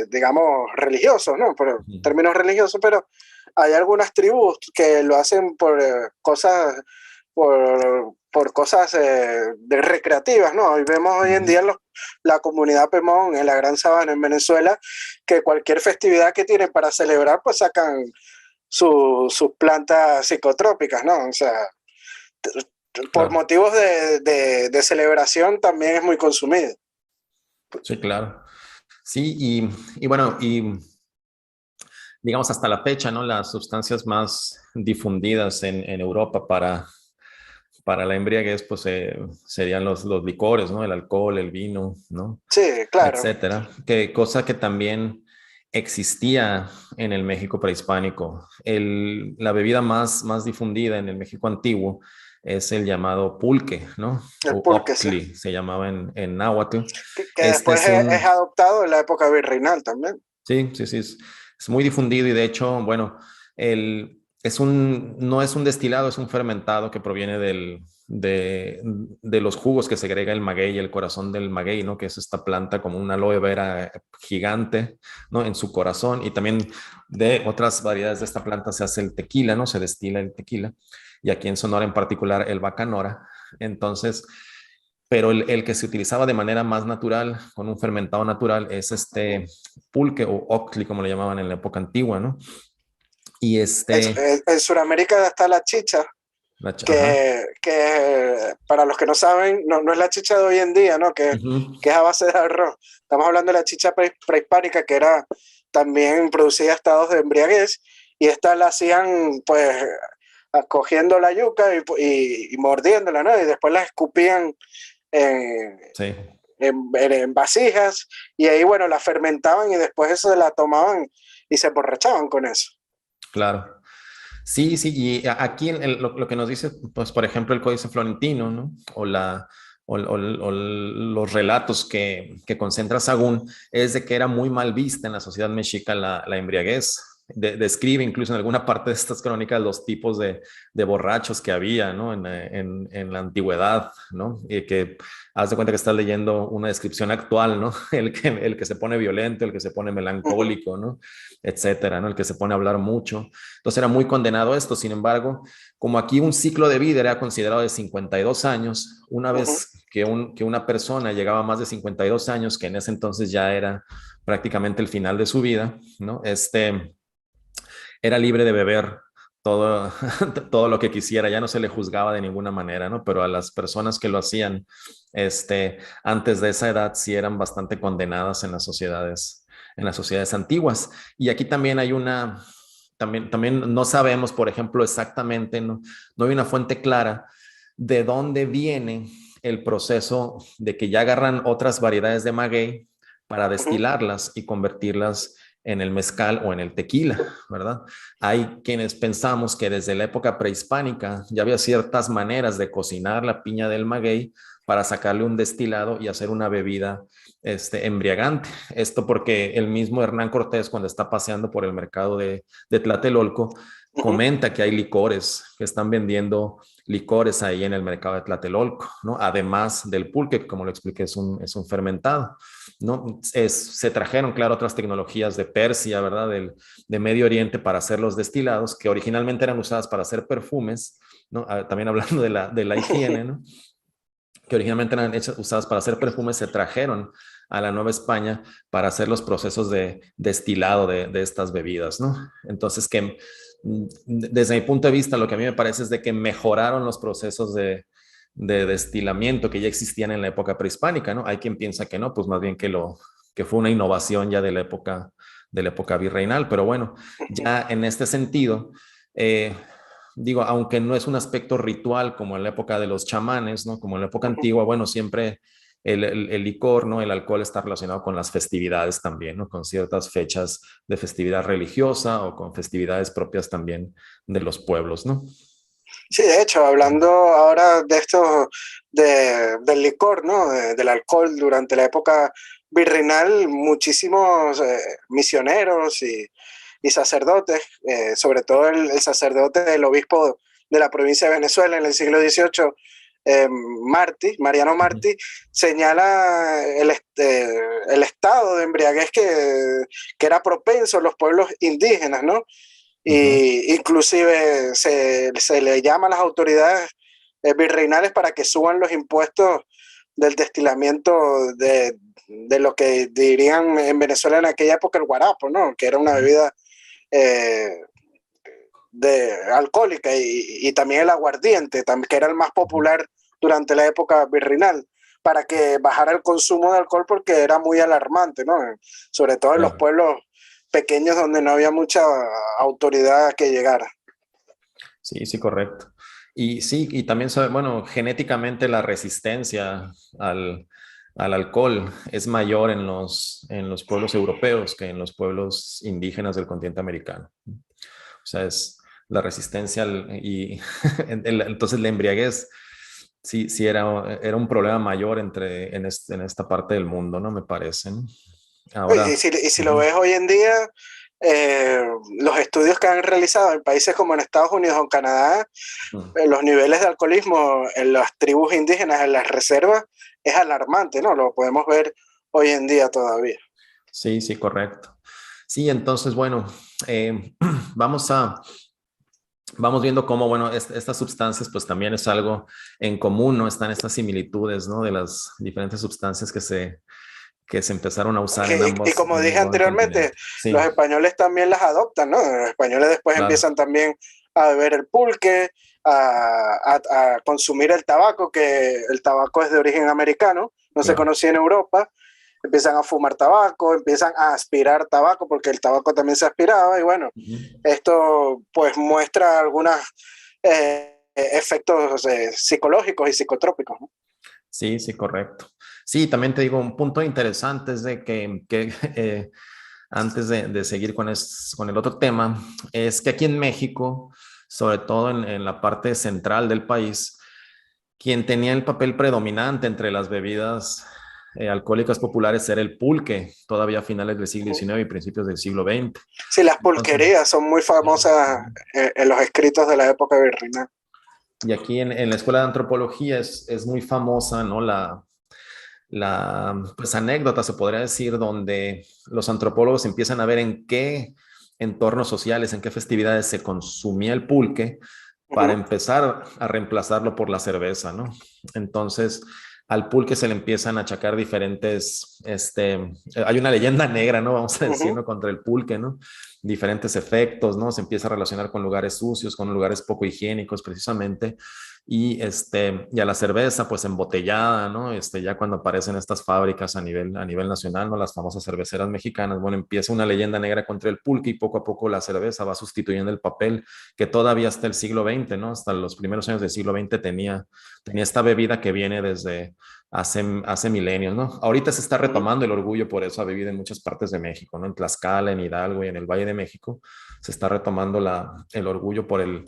digamos, religiosos, ¿no? Por Ujú. términos religiosos, pero hay algunas tribus que lo hacen por cosas, por cosas recreativas, ¿no? Y vemos hoy en Ujú. día la comunidad Pemón en la Gran Sabana en Venezuela, que cualquier festividad que tienen para celebrar, pues sacan sus plantas psicotrópicas, ¿no? O sea, por Claro, motivos de celebración también es muy consumido. sí, claro. Sí, y bueno, y digamos hasta la fecha, ¿no? Las sustancias más difundidas en Europa para la embriaguez, pues serían los licores, ¿no? El alcohol, el vino, ¿no? Sí, claro. Etcétera. Que cosa que también existía en el México prehispánico. La bebida más difundida en el México antiguo es el llamado pulque, ¿no? El O pulque, sí. octli, se llamaba en náhuatl. Que Este después es es un, adoptado en la época virreinal también. Sí, sí, sí, es muy difundido y de hecho, bueno, no es un destilado, es un fermentado que proviene de los jugos que segrega el maguey, el corazón del maguey, ¿no? Que es esta planta como una aloe vera gigante, ¿no? En su corazón y también de otras variedades de esta planta se hace el tequila, ¿no? Se destila el tequila y aquí en Sonora en particular el bacanora. Entonces, pero el que se utilizaba de manera más natural, con un fermentado natural, es pulque o octli, como le llamaban en la época antigua, ¿no? Y En Sudamérica está la chicha, ajá, que para los que no saben, no es la chicha de hoy en día, ¿no? ujú, Que es a base de arroz. Estamos hablando de la chicha prehispánica, que era también producida a estados de embriaguez, y esta la hacían, pues, cogiendo la yuca y mordiéndola, ¿no? Y después la escupían en, sí, en vasijas, y ahí, bueno, la fermentaban y después eso la tomaban y se emborrachaban con eso. claro. Sí, sí, y aquí lo que nos dice, pues, por ejemplo, el Códice Florentino, ¿no? O los relatos que concentra Sagún, es de que era muy mal vista en la sociedad mexica la embriaguez. Describe incluso en alguna parte de estas crónicas los tipos de borrachos que había, ¿no? En la antigüedad, ¿no? Y que haz de cuenta que estás leyendo una descripción actual, ¿no? El que se pone violento, el que se pone Ujú, melancólico, ¿no? Etcétera, ¿no? El que se pone a hablar mucho. Entonces era muy condenado esto. Sin embargo, como aquí un ciclo de vida era considerado de 52 años, una ujú. vez que una persona llegaba a más de 52 años, que en ese entonces ya era prácticamente el final de su vida, ¿no? Era libre de beber todo, todo lo que quisiera, ya no se le juzgaba de ninguna manera, ¿no? Pero a las personas que lo hacían antes de esa edad sí eran bastante condenadas en las sociedades antiguas. Y aquí también hay también no sabemos, por ejemplo, exactamente, no hay una fuente clara de dónde viene el proceso de que ya agarran otras variedades de maguey para Ujú. destilarlas y convertirlas en el mezcal o en el tequila, ¿verdad? Hay quienes pensamos que desde la época prehispánica ya había ciertas maneras de cocinar la piña del maguey para sacarle un destilado y hacer una bebida embriagante. Esto porque el mismo Hernán Cortés, cuando está paseando por el mercado de Tlatelolco, Ujú. comenta que hay licores, que están vendiendo licores ahí en el mercado de Tlatelolco, ¿no? Además del pulque, que como lo expliqué, es un fermentado, ¿no? Se trajeron, claro, otras tecnologías de Persia, ¿verdad? De Medio Oriente para hacer los destilados, que originalmente eran usadas para hacer perfumes, ¿no? También hablando de la higiene, ¿no? Que originalmente eran usadas para hacer perfumes, se trajeron a la Nueva España para hacer los procesos de destilado de estas bebidas, ¿no? Entonces, desde mi punto de vista, lo que a mí me parece es de que mejoraron los procesos de destilamiento que ya existían en la época prehispánica, ¿no? Hay quien piensa que no, pues más bien que fue una innovación ya de la época virreinal, pero bueno, ya en este sentido, eh, digo, aunque no es un aspecto ritual como en la época de los chamanes, ¿no? Como en la época Ujú. antigua, bueno, siempre el licor, ¿no? El alcohol está relacionado con las festividades también, ¿no? Con ciertas fechas de festividad religiosa o con festividades propias también de los pueblos, ¿no? Sí, de hecho, hablando ahora de esto, del licor, ¿no? Del alcohol durante la época virreinal, muchísimos misioneros y sacerdotes, sobre todo el sacerdote del obispo de la provincia de Venezuela en el siglo XVIII, Mariano Ujú, Martí, señala el estado de embriaguez que era propenso en los pueblos indígenas, ¿no? ujú, Y inclusive se le llama a las autoridades virreinales para que suban los impuestos del destilamiento de lo que dirían en Venezuela en aquella época el guarapo, ¿no? Que era una ujú. bebida eh, alcohólica y también el aguardiente, que era el más popular durante la época virreinal, para que bajara el consumo de alcohol porque era muy alarmante, ¿no? Sobre todo en los Claro. pueblos pequeños donde no había mucha autoridad que llegara. Sí, sí, correcto. Y sí, y también, bueno, genéticamente la resistencia al, al alcohol es mayor en los pueblos europeos que en los pueblos indígenas del continente americano. O sea, es la resistencia y entonces la embriaguez sí, sí era un problema mayor en esta parte del mundo, ¿no? Me parece, ¿no? Y Ahora, si lo ujú, ves hoy en día, los estudios que han realizado en países como en Estados Unidos o en Canadá, ujú. los niveles de alcoholismo en las tribus indígenas, en las reservas, es alarmante, ¿no? Lo podemos ver hoy en día todavía. Sí, sí, correcto. Sí, entonces, bueno, eh, vamos a, vamos viendo cómo, bueno, estas sustancias, pues también es algo en común, ¿no? Están estas similitudes, ¿no? De las diferentes sustancias que se empezaron a usar en Y ambos, como en dije ambos anteriormente, continentes. los Sí, españoles también las adoptan, ¿no? Los españoles después claro, empiezan también a beber el pulque, a consumir el tabaco, que el tabaco es de origen americano, no se claro. conocía en Europa. Empiezan a fumar tabaco, empiezan a aspirar tabaco, porque el tabaco también se aspiraba, y bueno, Ujú. esto pues muestra algunos efectos psicológicos y psicotrópicos, ¿no? Sí, sí, correcto. Sí, también te digo, un punto interesante es de que antes de seguir con el otro tema, es que aquí en México sobre todo en la parte central del país, quien tenía el papel predominante entre las bebidas alcohólicas populares era el pulque, todavía a finales del siglo XIX y principios del siglo XX. Sí, las Entonces, pulquerías son muy famosas en los escritos de la época virreinal. y aquí en la Escuela de Antropología es muy famosa, ¿no? Pues, anécdota, se podría decir, donde los antropólogos empiezan a ver en qué entornos sociales, en qué festividades se consumía el pulque para empezar a reemplazarlo por la cerveza, ¿no? Entonces, al pulque se le empiezan a achacar diferentes, hay una leyenda negra, ¿no? Vamos a decir, ¿no? Contra el pulque, ¿no? Diferentes efectos, ¿no? Se empieza a relacionar con lugares sucios, con lugares poco higiénicos, precisamente. Y a la cerveza, pues embotellada, ¿no? Ya cuando aparecen estas fábricas a nivel nacional, ¿no? Las famosas cerveceras mexicanas, bueno, empieza una leyenda negra contra el pulque y poco a poco la cerveza va sustituyendo el papel que todavía hasta el siglo XX, ¿no? Hasta los primeros años del siglo XX tenía esta bebida que viene desde hace milenios, ¿no? Ahorita se está retomando el orgullo por esa bebida en muchas partes de México, ¿no? En Tlaxcala, en Hidalgo y en el Valle de México se está retomando el orgullo por el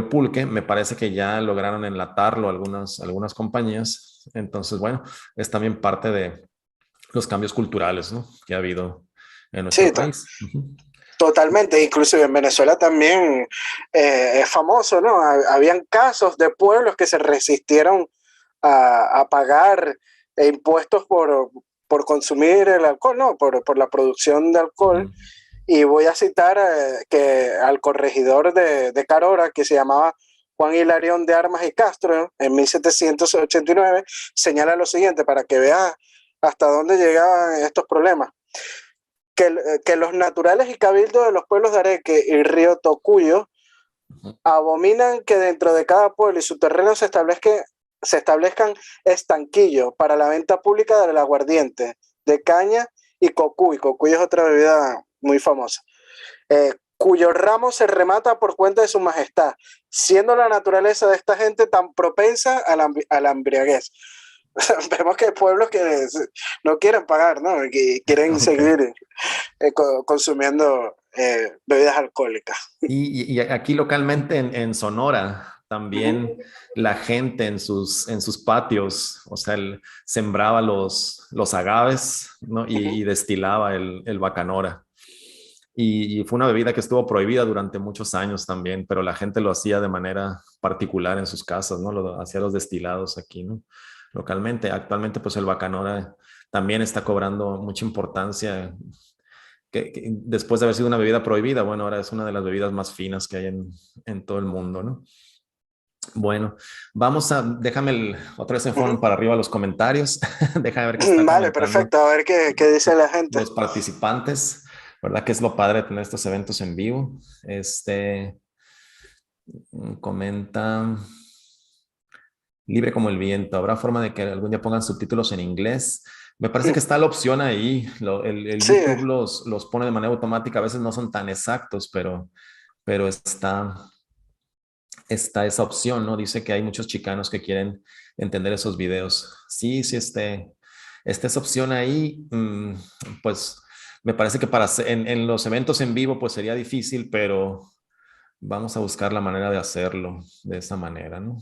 pulque. Me parece que ya lograron enlatarlo algunas compañías. Entonces, bueno, es también parte de los cambios culturales, ¿no? Que ha habido en nuestro Sí, país. totalmente. Inclusive en Venezuela también es famoso, ¿no? Habían casos de pueblos que se resistieron a pagar impuestos por consumir el alcohol, ¿no? Por la producción de alcohol. Y voy a citar que al corregidor de Carora, que se llamaba Juan Hilarión de Armas y Castro, en 1789, señala lo siguiente para que veas hasta dónde llegaban estos problemas. Que los naturales y cabildos de los pueblos de Areque y Río Tocuyo abominan que dentro de cada pueblo y su terreno se establezcan estanquillos para la venta pública del aguardiente, de caña y cocuy. Cocuy es otra bebida muy famosa, cuyo ramo se remata por cuenta de su majestad, siendo la naturaleza de esta gente tan propensa a la embriaguez. Vemos que hay pueblos que no quieren pagar, ¿no? Que quieren seguir consumiendo bebidas alcohólicas. Y aquí localmente en Sonora también la gente en sus patios, o sea, sembraba los agaves, ¿no? Y destilaba el bacanora. Y fue una bebida que estuvo prohibida durante muchos años también, pero la gente lo hacía de manera particular en sus casas, ¿no? Hacía los destilados aquí, ¿no? Localmente. Actualmente, pues el bacanora también está cobrando mucha importancia, que después de haber sido una bebida prohibida, bueno, ahora es una de las bebidas más finas que hay en todo el mundo, ¿no? Bueno, déjame otra vez en forma para arriba los comentarios. Déjame ver qué está Vale, comentando perfecto. A ver qué dice la gente. los participantes, ¿verdad? Que es lo padre de tener estos eventos en vivo. Comenta libre como el viento. ¿Habrá forma de que algún día pongan subtítulos en inglés? Me parece que está la opción ahí. El Sí, YouTube los pone de manera automática. A veces no son tan exactos, pero está esa opción, ¿no? Dice que hay muchos chicanos que quieren entender esos videos. Sí, sí, está esa opción ahí. Pues me parece que en los eventos en vivo pues sería difícil, pero vamos a buscar la manera de hacerlo de esa manera, ¿no?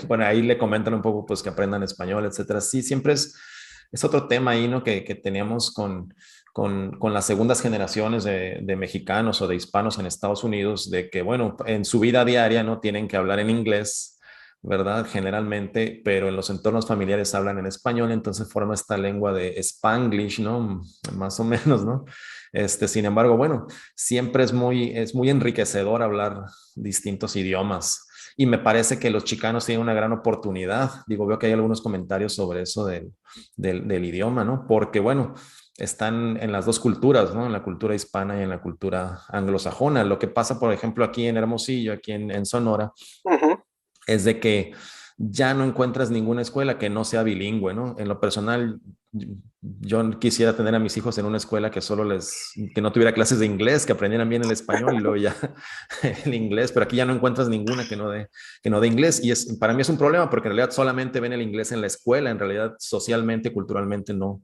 Bueno, ahí le comentan un poco pues que aprendan español, etcétera. Sí, siempre es otro tema ahí, ¿no? Que teníamos con las segundas generaciones de mexicanos o de hispanos en Estados Unidos, de que, bueno, en su vida diaria no tienen que hablar en inglés, ¿verdad? Generalmente, pero en los entornos familiares hablan en español, entonces forma esta lengua de Spanglish, ¿no? Más o menos, ¿no? Sin embargo, bueno, siempre es muy enriquecedor hablar distintos idiomas. Y me parece que los chicanos tienen una gran oportunidad. Digo, veo que hay algunos comentarios sobre eso del idioma, ¿no? Porque, bueno, están en las dos culturas, ¿no? En la cultura hispana y en la cultura anglosajona. Lo que pasa, por ejemplo, aquí en Hermosillo, aquí en Sonora, es de que ya no encuentras ninguna escuela que no sea bilingüe, ¿no? En lo personal, yo quisiera tener a mis hijos en una escuela que que no tuviera clases de inglés, que aprendieran bien el español y luego ya el inglés, pero aquí ya no encuentras ninguna que no dé inglés y para mí es un problema porque en realidad solamente ven el inglés en la escuela, en realidad socialmente, culturalmente no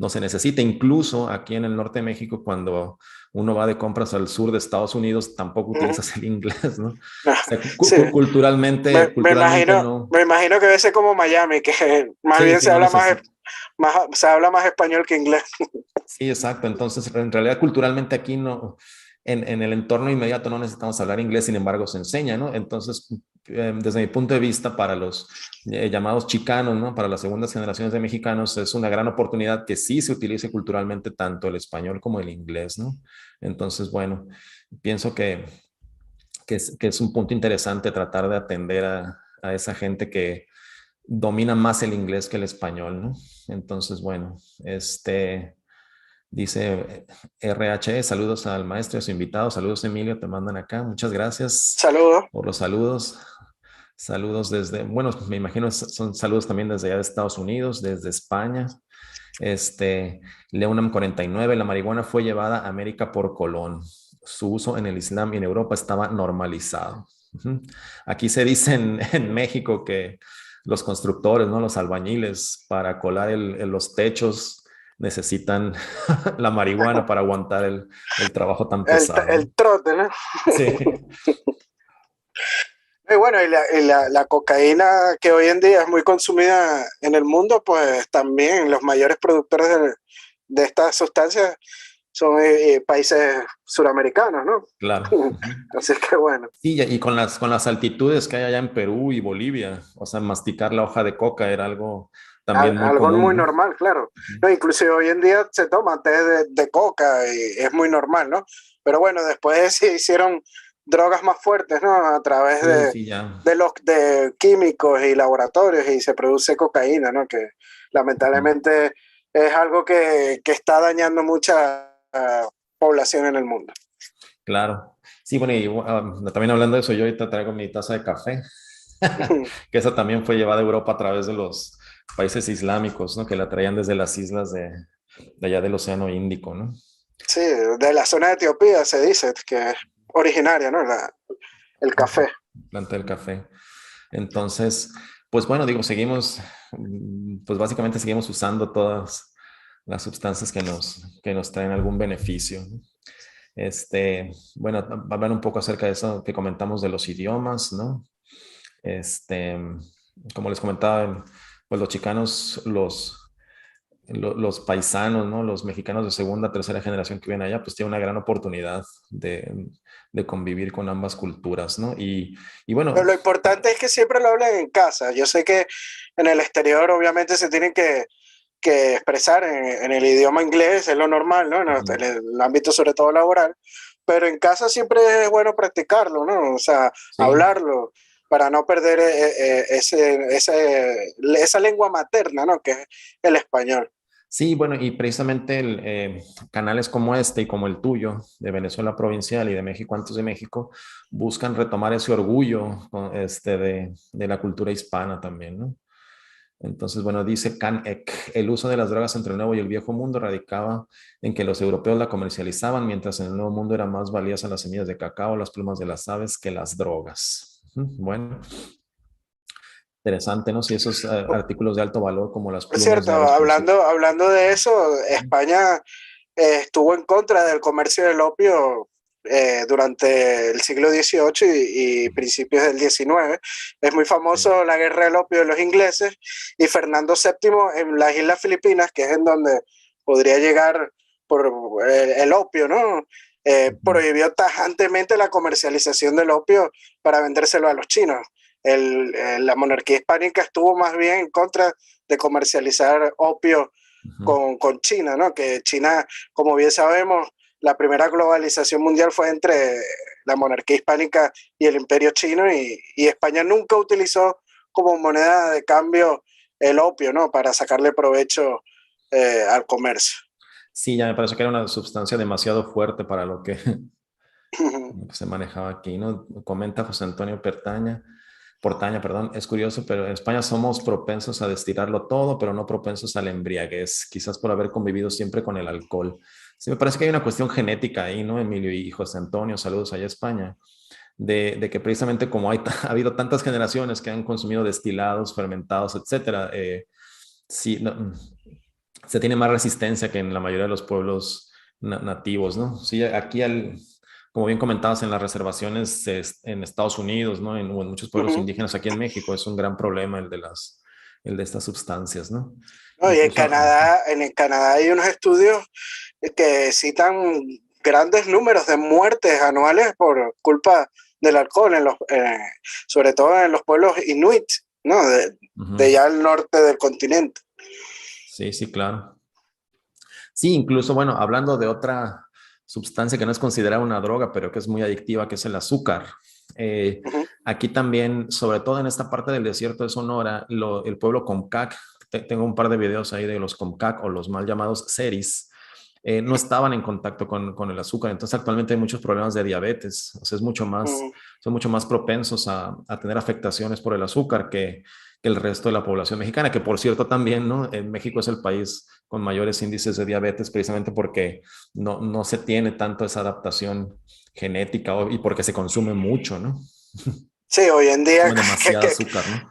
se necesita. Incluso aquí en el norte de México, cuando uno va de compras al sur de Estados Unidos, tampoco utilizas el inglés, ¿no? O sea, Sí, culturalmente no. me imagino que debe ser como Miami, que más Sí, bien sí, no necesito. se habla más español que inglés. Sí, exacto. Entonces, en realidad, culturalmente aquí no, en el entorno inmediato no necesitamos hablar inglés, sin embargo, se enseña, ¿no? Entonces, desde mi punto de vista, para los llamados chicanos, ¿no? Para las segundas generaciones de mexicanos, es una gran oportunidad que sí se utilice culturalmente tanto el español como el inglés, ¿no? Entonces, bueno, pienso que es un punto interesante tratar de atender a esa gente que domina más el inglés que el español, ¿no? Entonces, bueno, dice RH, saludos al maestro y a su invitado, saludos Emilio, te mandan acá, muchas gracias Saludos. por los saludos. Saludos desde, bueno, me imagino son saludos también desde allá de Estados Unidos, desde España. Este, Leonam 49, la marihuana fue llevada a América por Colón. Su uso en el Islam y en Europa estaba normalizado. Aquí se dice en México que los constructores, ¿no? Los albañiles, para colar los techos necesitan la marihuana para aguantar el trabajo tan pesado. El trote, ¿no? Sí, Y bueno, la cocaína que hoy en día es muy consumida en el mundo, pues también los mayores productores de estas sustancias son países suramericanos, ¿no? claro. Así que bueno, Sí, y con las altitudes que hay allá en Perú y Bolivia, o sea, masticar la hoja de coca era algo también muy algo común, muy ¿no? normal, claro. Ujú. No, inclusive hoy en día se toma té de coca y es muy normal, ¿no? Pero bueno, después se hicieron drogas más fuertes, ¿no? A través Sí, sí, ya. de químicos y laboratorios y se produce cocaína, ¿no? Que Ujú. lamentablemente es algo que está dañando mucha población en el mundo. Claro. Sí, bueno, y también hablando de eso, yo ahorita traigo mi taza de café, que esa también fue llevada a Europa a través de los países islámicos, ¿no? Que la traían desde las islas de allá del Océano Índico, ¿no? Sí, de la zona de Etiopía se dice que es originaria, ¿no? El Ujú. café. Planta del café. Entonces, pues bueno, digo, seguimos, pues básicamente seguimos usando todas las sustancias que nos traen algún beneficio, ¿no? Bueno, hablar un poco acerca de eso que comentamos de los idiomas, ¿no? Este, como les comentaba, pues los chicanos, los paisanos, ¿no? Los mexicanos de segunda, tercera generación que vienen allá, pues tienen una gran oportunidad de convivir con ambas culturas, ¿no? Y Pero bueno, lo importante es que siempre lo hablen en casa. Yo sé que en el exterior obviamente se tienen que expresar en el idioma inglés, es lo normal, ¿no? En el ámbito sobre todo laboral, pero en casa siempre es bueno practicarlo, ¿no? O sea, sí, hablarlo para no perder esa lengua materna, ¿no? Que es el español. sí, bueno, y precisamente canales como este y como el tuyo, de Venezuela Provincial y de México antes de México, buscan retomar ese orgullo de la cultura hispana también, ¿no? Entonces, bueno, dice Can Ek, el uso de las drogas entre el Nuevo y el Viejo Mundo radicaba en que los europeos la comercializaban, mientras en el Nuevo Mundo eran más valiosas las semillas de cacao, las plumas de las aves que las drogas. Bueno, interesante, ¿no? Si esos artículos de alto valor como las Por plumas cierto, de aves, pues sí. hablando de eso, España estuvo en contra del comercio del opio durante el siglo XVIII y principios del XIX. Es muy Sí. famoso la guerra del opio de los ingleses y Fernando VII en las Islas Filipinas, que es en donde podría llegar por el opio, ¿no? Ujú. Prohibió tajantemente la comercialización del opio para vendérselo a los chinos. La monarquía hispánica estuvo más bien en contra de comercializar opio Ujú. con China, ¿no? Que China, como bien sabemos, la primera globalización mundial fue entre la monarquía hispánica y el imperio chino y España nunca utilizó como moneda de cambio el opio, ¿no? Para sacarle provecho al comercio. Sí, ya me parece que era una sustancia demasiado fuerte para lo que se manejaba aquí, ¿no? Comenta José Antonio Pertaña. Portaña, perdón, es curioso, pero en España somos propensos a destilarlo todo, pero no propensos a la embriaguez, quizás por haber convivido siempre con el alcohol. Sí, me parece que hay una cuestión genética ahí, ¿no, Emilio y José Antonio? Saludos allá a España, de que precisamente como ha habido tantas generaciones que han consumido destilados, fermentados, etcétera, sí, no, se tiene más resistencia que en la mayoría de los pueblos nativos, ¿no? Sí, aquí como bien comentabas, en las reservaciones en Estados Unidos, ¿no? O en muchos pueblos Ujú. indígenas aquí en México es un gran problema el de estas sustancias, ¿no? No, y Incluso, En el Canadá hay unos estudios que citan grandes números de muertes anuales por culpa del alcohol, sobre todo en los pueblos inuit, ¿no? De ujú. ya al norte del continente. Sí, sí, claro. Sí, incluso, bueno, hablando de otra sustancia que no es considerada una droga, pero que es muy adictiva, que es el azúcar. Eh, Ujú, Aquí también, sobre todo en esta parte del desierto de Sonora, el pueblo Comcac, tengo un par de videos ahí de los Comcac o los mal llamados Seris, no estaban en contacto con el azúcar. Entonces, actualmente hay muchos problemas de diabetes. O sea, ujú. son mucho más propensos a tener afectaciones por el azúcar que el resto de la población mexicana, que por cierto también, ¿no? En México es el país con mayores índices de diabetes precisamente porque no se tiene tanto esa adaptación genética y porque se consume mucho, ¿no? Sí, hoy en día Consume demasiada azúcar, ¿no?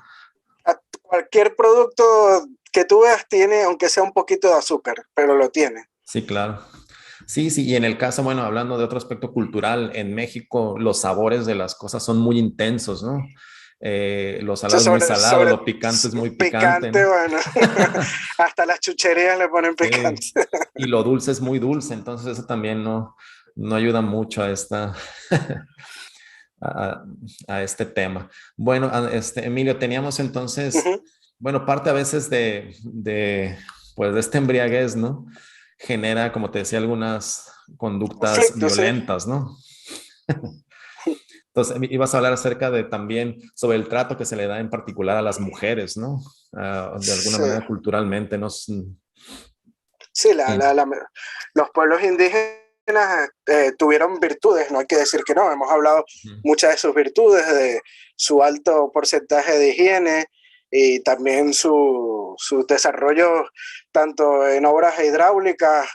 cualquier producto que tú veas tiene, aunque sea un poquito de azúcar, pero lo tiene. Sí, claro. Sí, sí, y en el caso, bueno, hablando de otro aspecto cultural, en México los sabores de las cosas son muy intensos, ¿no? Lo Sea, salado es muy salado, lo picante es muy picante, picante, ¿no? bueno, hasta las chucherías le ponen Sí, picante. y lo dulce es muy dulce, entonces eso también no ayuda mucho a a, a este tema. Bueno, Emilio, teníamos entonces, Ujú. bueno, parte a veces pues de esta embriaguez, ¿no? Genera, como te decía, algunas conductas Conflicto, sí. violentas, ¿no? Entonces, ibas a hablar acerca de también sobre el trato que se le da en particular a las mujeres, ¿no? De alguna Sí, manera culturalmente, ¿no? sí Sí. los pueblos indígenas tuvieron virtudes, no hay que decir que no, hemos hablado Ujú. muchas de sus virtudes, de su alto porcentaje de higiene y también su desarrollo tanto en obras hidráulicas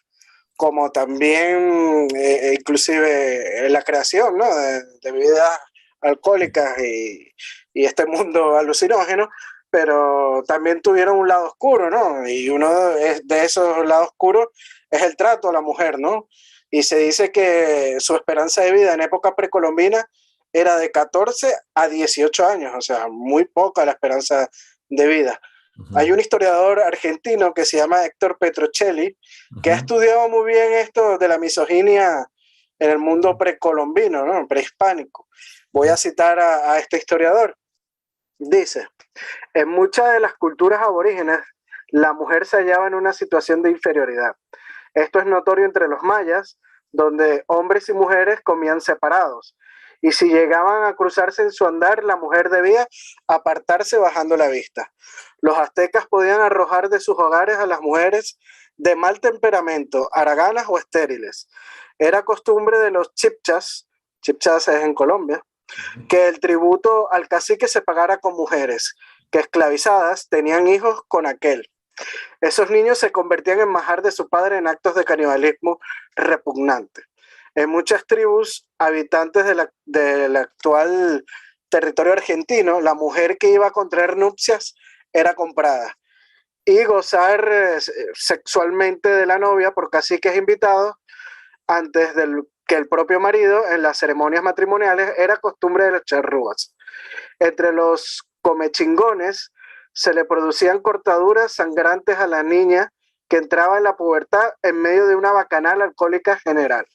como también inclusive en la creación, ¿no? De bebidas alcohólicas y este mundo alucinógeno, pero también tuvieron un lado oscuro, ¿no? Y uno de esos lados oscuros es el trato a la mujer, ¿no? Y se dice que su esperanza de vida en época precolombina era de 14 a 18 años, o sea, muy poca la esperanza de vida. Hay Ujú. un historiador argentino que se llama Héctor Petrocelli, que ha Ujú. estudiado muy bien esto de la misoginia en el mundo precolombino, ¿no? Prehispánico. Voy Ujú. a citar a este historiador. Dice, en muchas de las culturas aborígenes, la mujer se hallaba en una situación de inferioridad. Esto es notorio entre los mayas, donde hombres y mujeres comían separados. Y si llegaban a cruzarse en su andar, la mujer debía apartarse bajando la vista. Los aztecas podían arrojar de sus hogares a las mujeres de mal temperamento, haraganas o estériles. Era costumbre de los chipchas, chipchas es en Colombia, que el tributo al cacique se pagara con mujeres, que esclavizadas tenían hijos con aquel. Esos niños se convertían en manjar de su padre en actos de canibalismo repugnante. En muchas tribus habitantes del actual territorio argentino, la mujer que iba a contraer nupcias era comprada y gozar sexualmente de la novia por caciques invitados antes que el propio marido en las ceremonias matrimoniales era costumbre de las charrúas. Entre los comechingones se le producían cortaduras sangrantes a la niña que entraba en la pubertad en medio de una bacanal alcohólica general.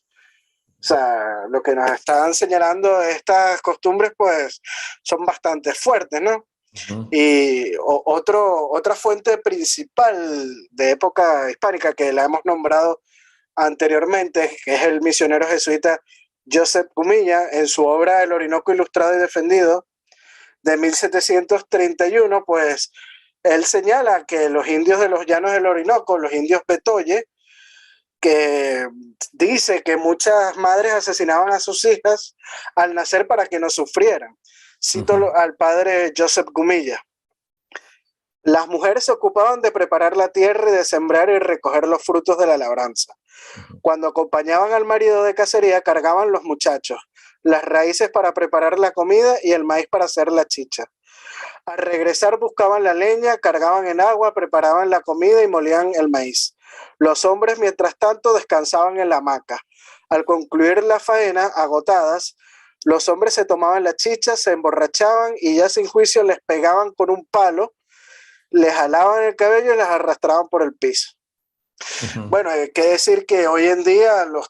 O sea, lo que nos están señalando estas costumbres pues son bastante fuertes, ¿no? Ujú. Y otra fuente principal de época hispánica que la hemos nombrado anteriormente, que es el misionero jesuita Joseph Cumilla, en su obra El Orinoco Ilustrado y Defendido, de 1731, pues él señala que los indios de los llanos del Orinoco, los indios Betoye, que dice que muchas madres asesinaban a sus hijas al nacer para que no sufrieran. Cito al padre Joseph Gumilla. Las mujeres se ocupaban de preparar la tierra y de sembrar y recoger los frutos de la labranza. Cuando acompañaban al marido de cacería, cargaban los muchachos, las raíces para preparar la comida y el maíz para hacer la chicha. Al regresar buscaban la leña, cargaban en agua, preparaban la comida y molían el maíz. Los hombres, mientras tanto, descansaban en la hamaca. Al concluir la faena, agotadas, los hombres se tomaban la chicha, se emborrachaban y ya sin juicio les pegaban con un palo, les jalaban el cabello y les arrastraban por el piso. Bueno, hay que decir que hoy en día los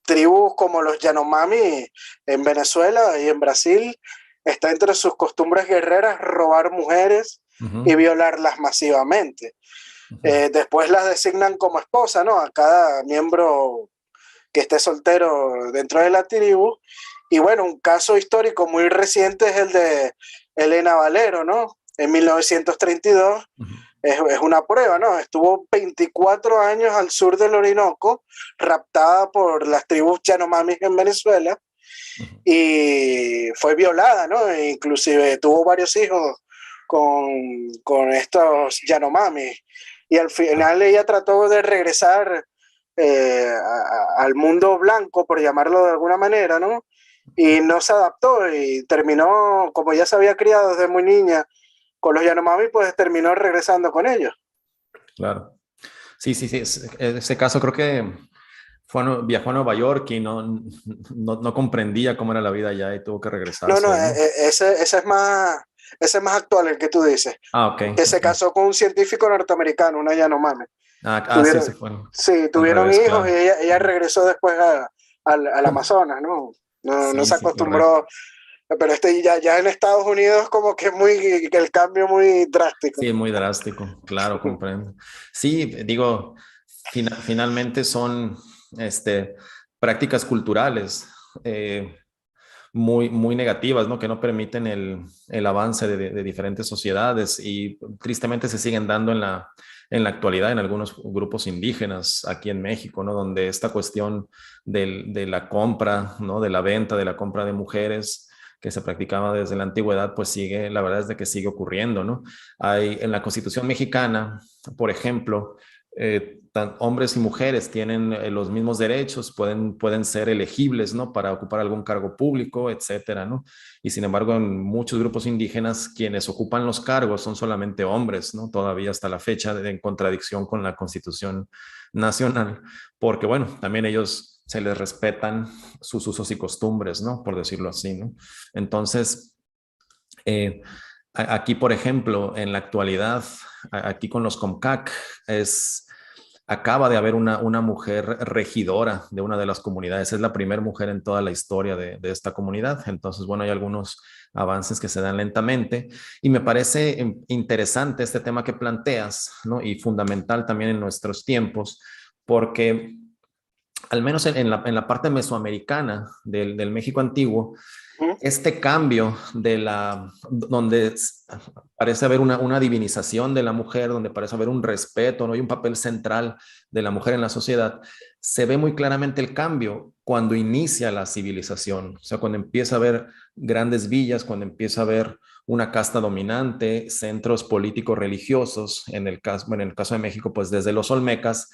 tribus como los Yanomami en Venezuela y en Brasil está entre sus costumbres guerreras robar mujeres y violarlas masivamente. Después las designan como esposa, ¿no? A cada miembro que esté soltero dentro de la tribu. Y bueno, un caso histórico muy reciente es el de Elena Valero, ¿no? En 1932. Es una prueba, ¿no? Estuvo 24 años al sur del Orinoco, raptada por las tribus Yanomami en Venezuela, y fue violada, ¿no? E inclusive tuvo varios hijos con estos Yanomami. Y al final ella trató de regresar al mundo blanco, por llamarlo de alguna manera, ¿no? Y no se adaptó y terminó, como ya se había criado desde muy niña, con los Yanomami, pues terminó regresando con ellos. Claro. Sí. Ese caso creo que viajó a Nueva York y no comprendía cómo era la vida allá y tuvo que regresarse, No, ¿no? ese es más actual, el que tú dices. Ok. Que se casó con un científico norteamericano, una Yanomami. Sí, se fue. Sí, Al tuvieron revés, hijos claro. y ella regresó después al Amazonas, ¿no? No se Sí, correcto. acostumbró. Pero ya en Estados Unidos como que el cambio muy drástico. Sí, muy drástico, claro, comprendo. Sí, digo, finalmente son prácticas culturales muy negativas, ¿no? Que no permiten el avance de diferentes sociedades y tristemente se siguen dando en la actualidad en algunos grupos indígenas aquí en México, ¿no? Donde esta cuestión de la compra, ¿no? De la venta, de la compra de mujeres que se practicaba desde la antigüedad, pues sigue, la verdad es de que sigue ocurriendo, ¿no? Hay en la Constitución mexicana, por ejemplo, hombres y mujeres tienen los mismos derechos, pueden ser elegibles, ¿no? Para ocupar algún cargo público, etcétera, ¿no? Y sin embargo, en muchos grupos indígenas, quienes ocupan los cargos son solamente hombres, ¿no? Todavía hasta la fecha, en contradicción con la Constitución nacional, porque bueno, también ellos se les respetan sus usos y costumbres, ¿no? Por decirlo así, ¿no? Entonces, aquí, por ejemplo, en la actualidad, aquí con los COMCAC, acaba de haber una mujer regidora de una de las comunidades. Es la primera mujer en toda la historia de esta comunidad. Entonces, bueno, hay algunos avances que se dan lentamente y me parece interesante este tema que planteas, ¿no? Y fundamental también en nuestros tiempos, porque al menos en la parte mesoamericana del México antiguo, este cambio donde parece haber una divinización de la mujer, donde parece haber un respeto, ¿no? Y un papel central de la mujer en la sociedad, se ve muy claramente el cambio cuando inicia la civilización, o sea, cuando empieza a haber grandes villas, cuando empieza a haber una casta dominante, centros políticos religiosos, bueno, en el caso de México, pues desde los olmecas,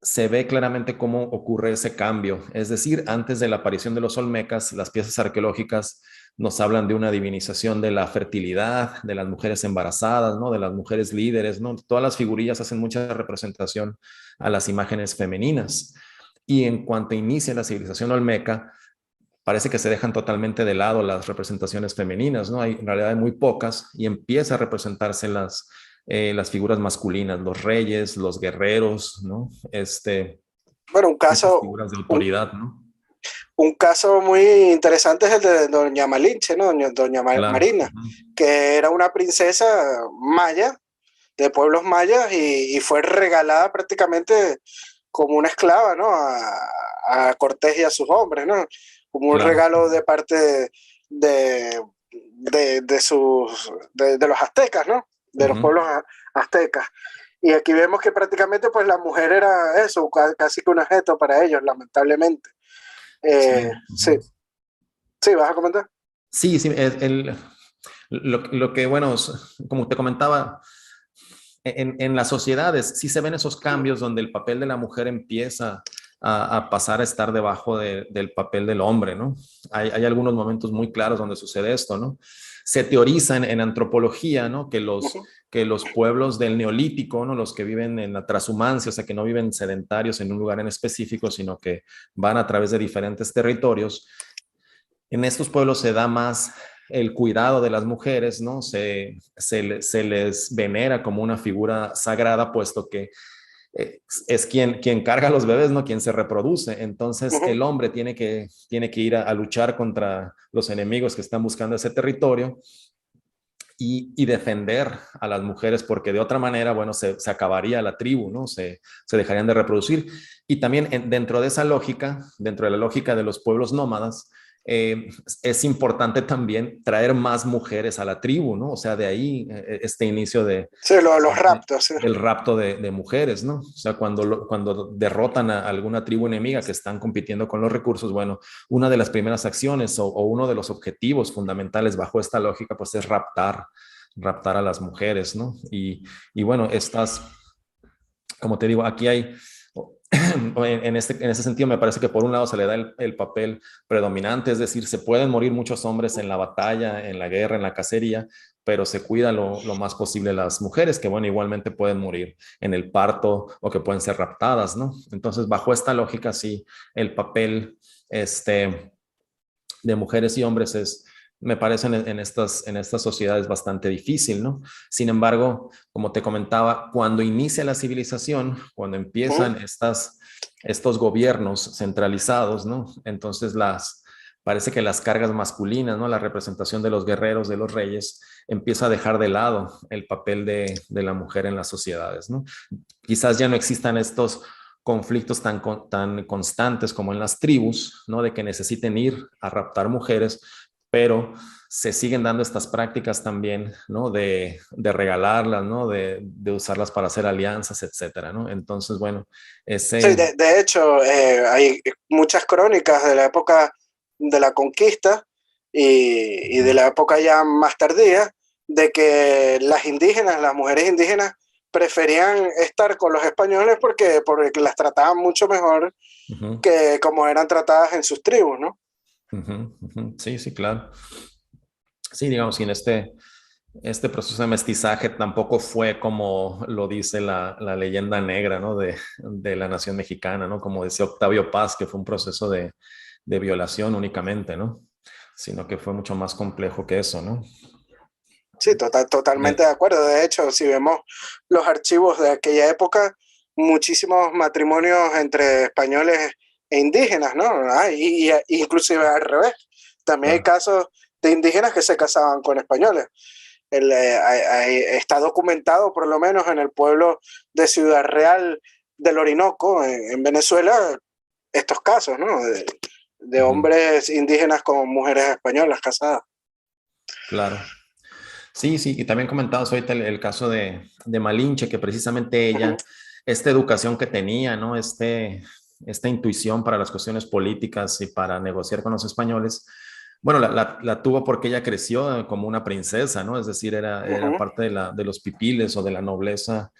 se ve claramente cómo ocurre ese cambio. Es decir, antes de la aparición de los olmecas, las piezas arqueológicas nos hablan de una divinización de la fertilidad, de las mujeres embarazadas, ¿no? De las mujeres líderes, ¿no? Todas las figurillas hacen mucha representación a las imágenes femeninas. Y en cuanto inicia la civilización olmeca, parece que se dejan totalmente de lado las representaciones femeninas, ¿no? En realidad hay muy pocas y empieza a representarse las figuras masculinas, los reyes, los guerreros, ¿no? Bueno, Estas figuras de autoridad, ¿no? un caso muy interesante es el de Doña Malinche, ¿no? Doña Claro. Marina, que era una princesa maya, de pueblos mayas, y fue regalada prácticamente como una esclava, ¿no? A Cortés y a sus hombres, ¿no? Como un Claro. regalo de parte de, de los aztecas, ¿no? De los pueblos aztecas. Y aquí vemos que prácticamente pues la mujer era eso, casi que un objeto para ellos, lamentablemente. Sí. Sí, sí, ¿vas a comentar? Sí, sí, lo que, bueno, como te comentaba, en las sociedades sí se ven esos cambios donde el papel de la mujer empieza a pasar a estar debajo del papel del hombre, ¿no? Hay algunos momentos muy claros donde sucede esto, ¿no? Se teoriza en antropología, ¿no? Ujú. Que los pueblos del neolítico, ¿no? Los que viven en la transhumancia, o sea, que no viven sedentarios en un lugar en específico, sino que van a través de diferentes territorios, en estos pueblos se da más el cuidado de las mujeres, ¿no? Se les venera como una figura sagrada, puesto que es quien carga a los bebés, ¿no? Quien se reproduce. Entonces Ujú. el hombre tiene que ir a luchar contra los enemigos que están buscando ese territorio y defender a las mujeres, porque de otra manera, bueno, se acabaría la tribu, ¿no? Se dejarían de reproducir. Y también dentro de esa lógica, dentro de la lógica de los pueblos nómadas, es importante también traer más mujeres a la tribu, ¿no? O sea, de ahí este inicio Sí, los raptos, sí. del rapto de mujeres, ¿no? O sea, cuando derrotan a alguna tribu enemiga que están compitiendo con los recursos, bueno, una de las primeras acciones o uno de los objetivos fundamentales bajo esta lógica, pues es raptar a las mujeres, ¿no? Y bueno, como te digo, aquí hay, en ese sentido me parece que por un lado se le da el papel predominante, es decir, se pueden morir muchos hombres en la batalla, en la guerra, en la cacería, pero se cuida lo más posible las mujeres, que bueno, igualmente pueden morir en el parto o que pueden ser raptadas, ¿no? Entonces, bajo esta lógica, sí, el papel de mujeres y hombres me parece en estas sociedades bastante difícil, ¿no? Sin embargo, como te comentaba, cuando inicia la civilización, cuando Ujú. empiezan estos gobiernos centralizados, ¿no? Entonces parece que las cargas masculinas, ¿no? La representación de los guerreros, de los reyes, empieza a dejar de lado el papel de la mujer en las sociedades, ¿no? Quizás ya no existan estos conflictos tan constantes como en las tribus, ¿no? De que necesiten ir a raptar mujeres, pero se siguen dando estas prácticas también, ¿no? De regalarlas, ¿no? De usarlas para hacer alianzas, etcétera, ¿no? Entonces, bueno, Sí, ese... de hecho, hay muchas crónicas de la época de la conquista y de la época ya más tardía, de que las indígenas, las mujeres indígenas, preferían estar con los españoles porque las trataban mucho mejor Uh -huh, que como eran tratadas en sus tribus, ¿no? uh -huh, uh -huh. Sí, sí, claro. Sí, digamos, y en este proceso de mestizaje tampoco fue como lo dice la leyenda negra, ¿no? De la nación mexicana, ¿no? Como decía Octavio Paz, que fue un proceso de violación únicamente, ¿no? Sino que fue mucho más complejo que eso, ¿no? Sí, totalmente de acuerdo. De hecho, si vemos los archivos de aquella época, muchísimos matrimonios entre españoles e indígenas, ¿no? Inclusive al revés. También hay Claro. casos de indígenas que se casaban con españoles. Está documentado, por lo menos en el pueblo de Ciudad Real del Orinoco, en Venezuela, estos casos, ¿no? De Uh -huh, hombres indígenas con mujeres españolas casadas. claro. Sí, sí, y también comentabas ahorita el caso de Malinche, que precisamente Uh -huh. ella, esta educación que tenía, ¿no? Esta intuición para las cuestiones políticas y para negociar con los españoles, bueno, la tuvo porque ella creció como una princesa, ¿no? Es decir, Uh era -huh. parte de los pipiles o de la nobleza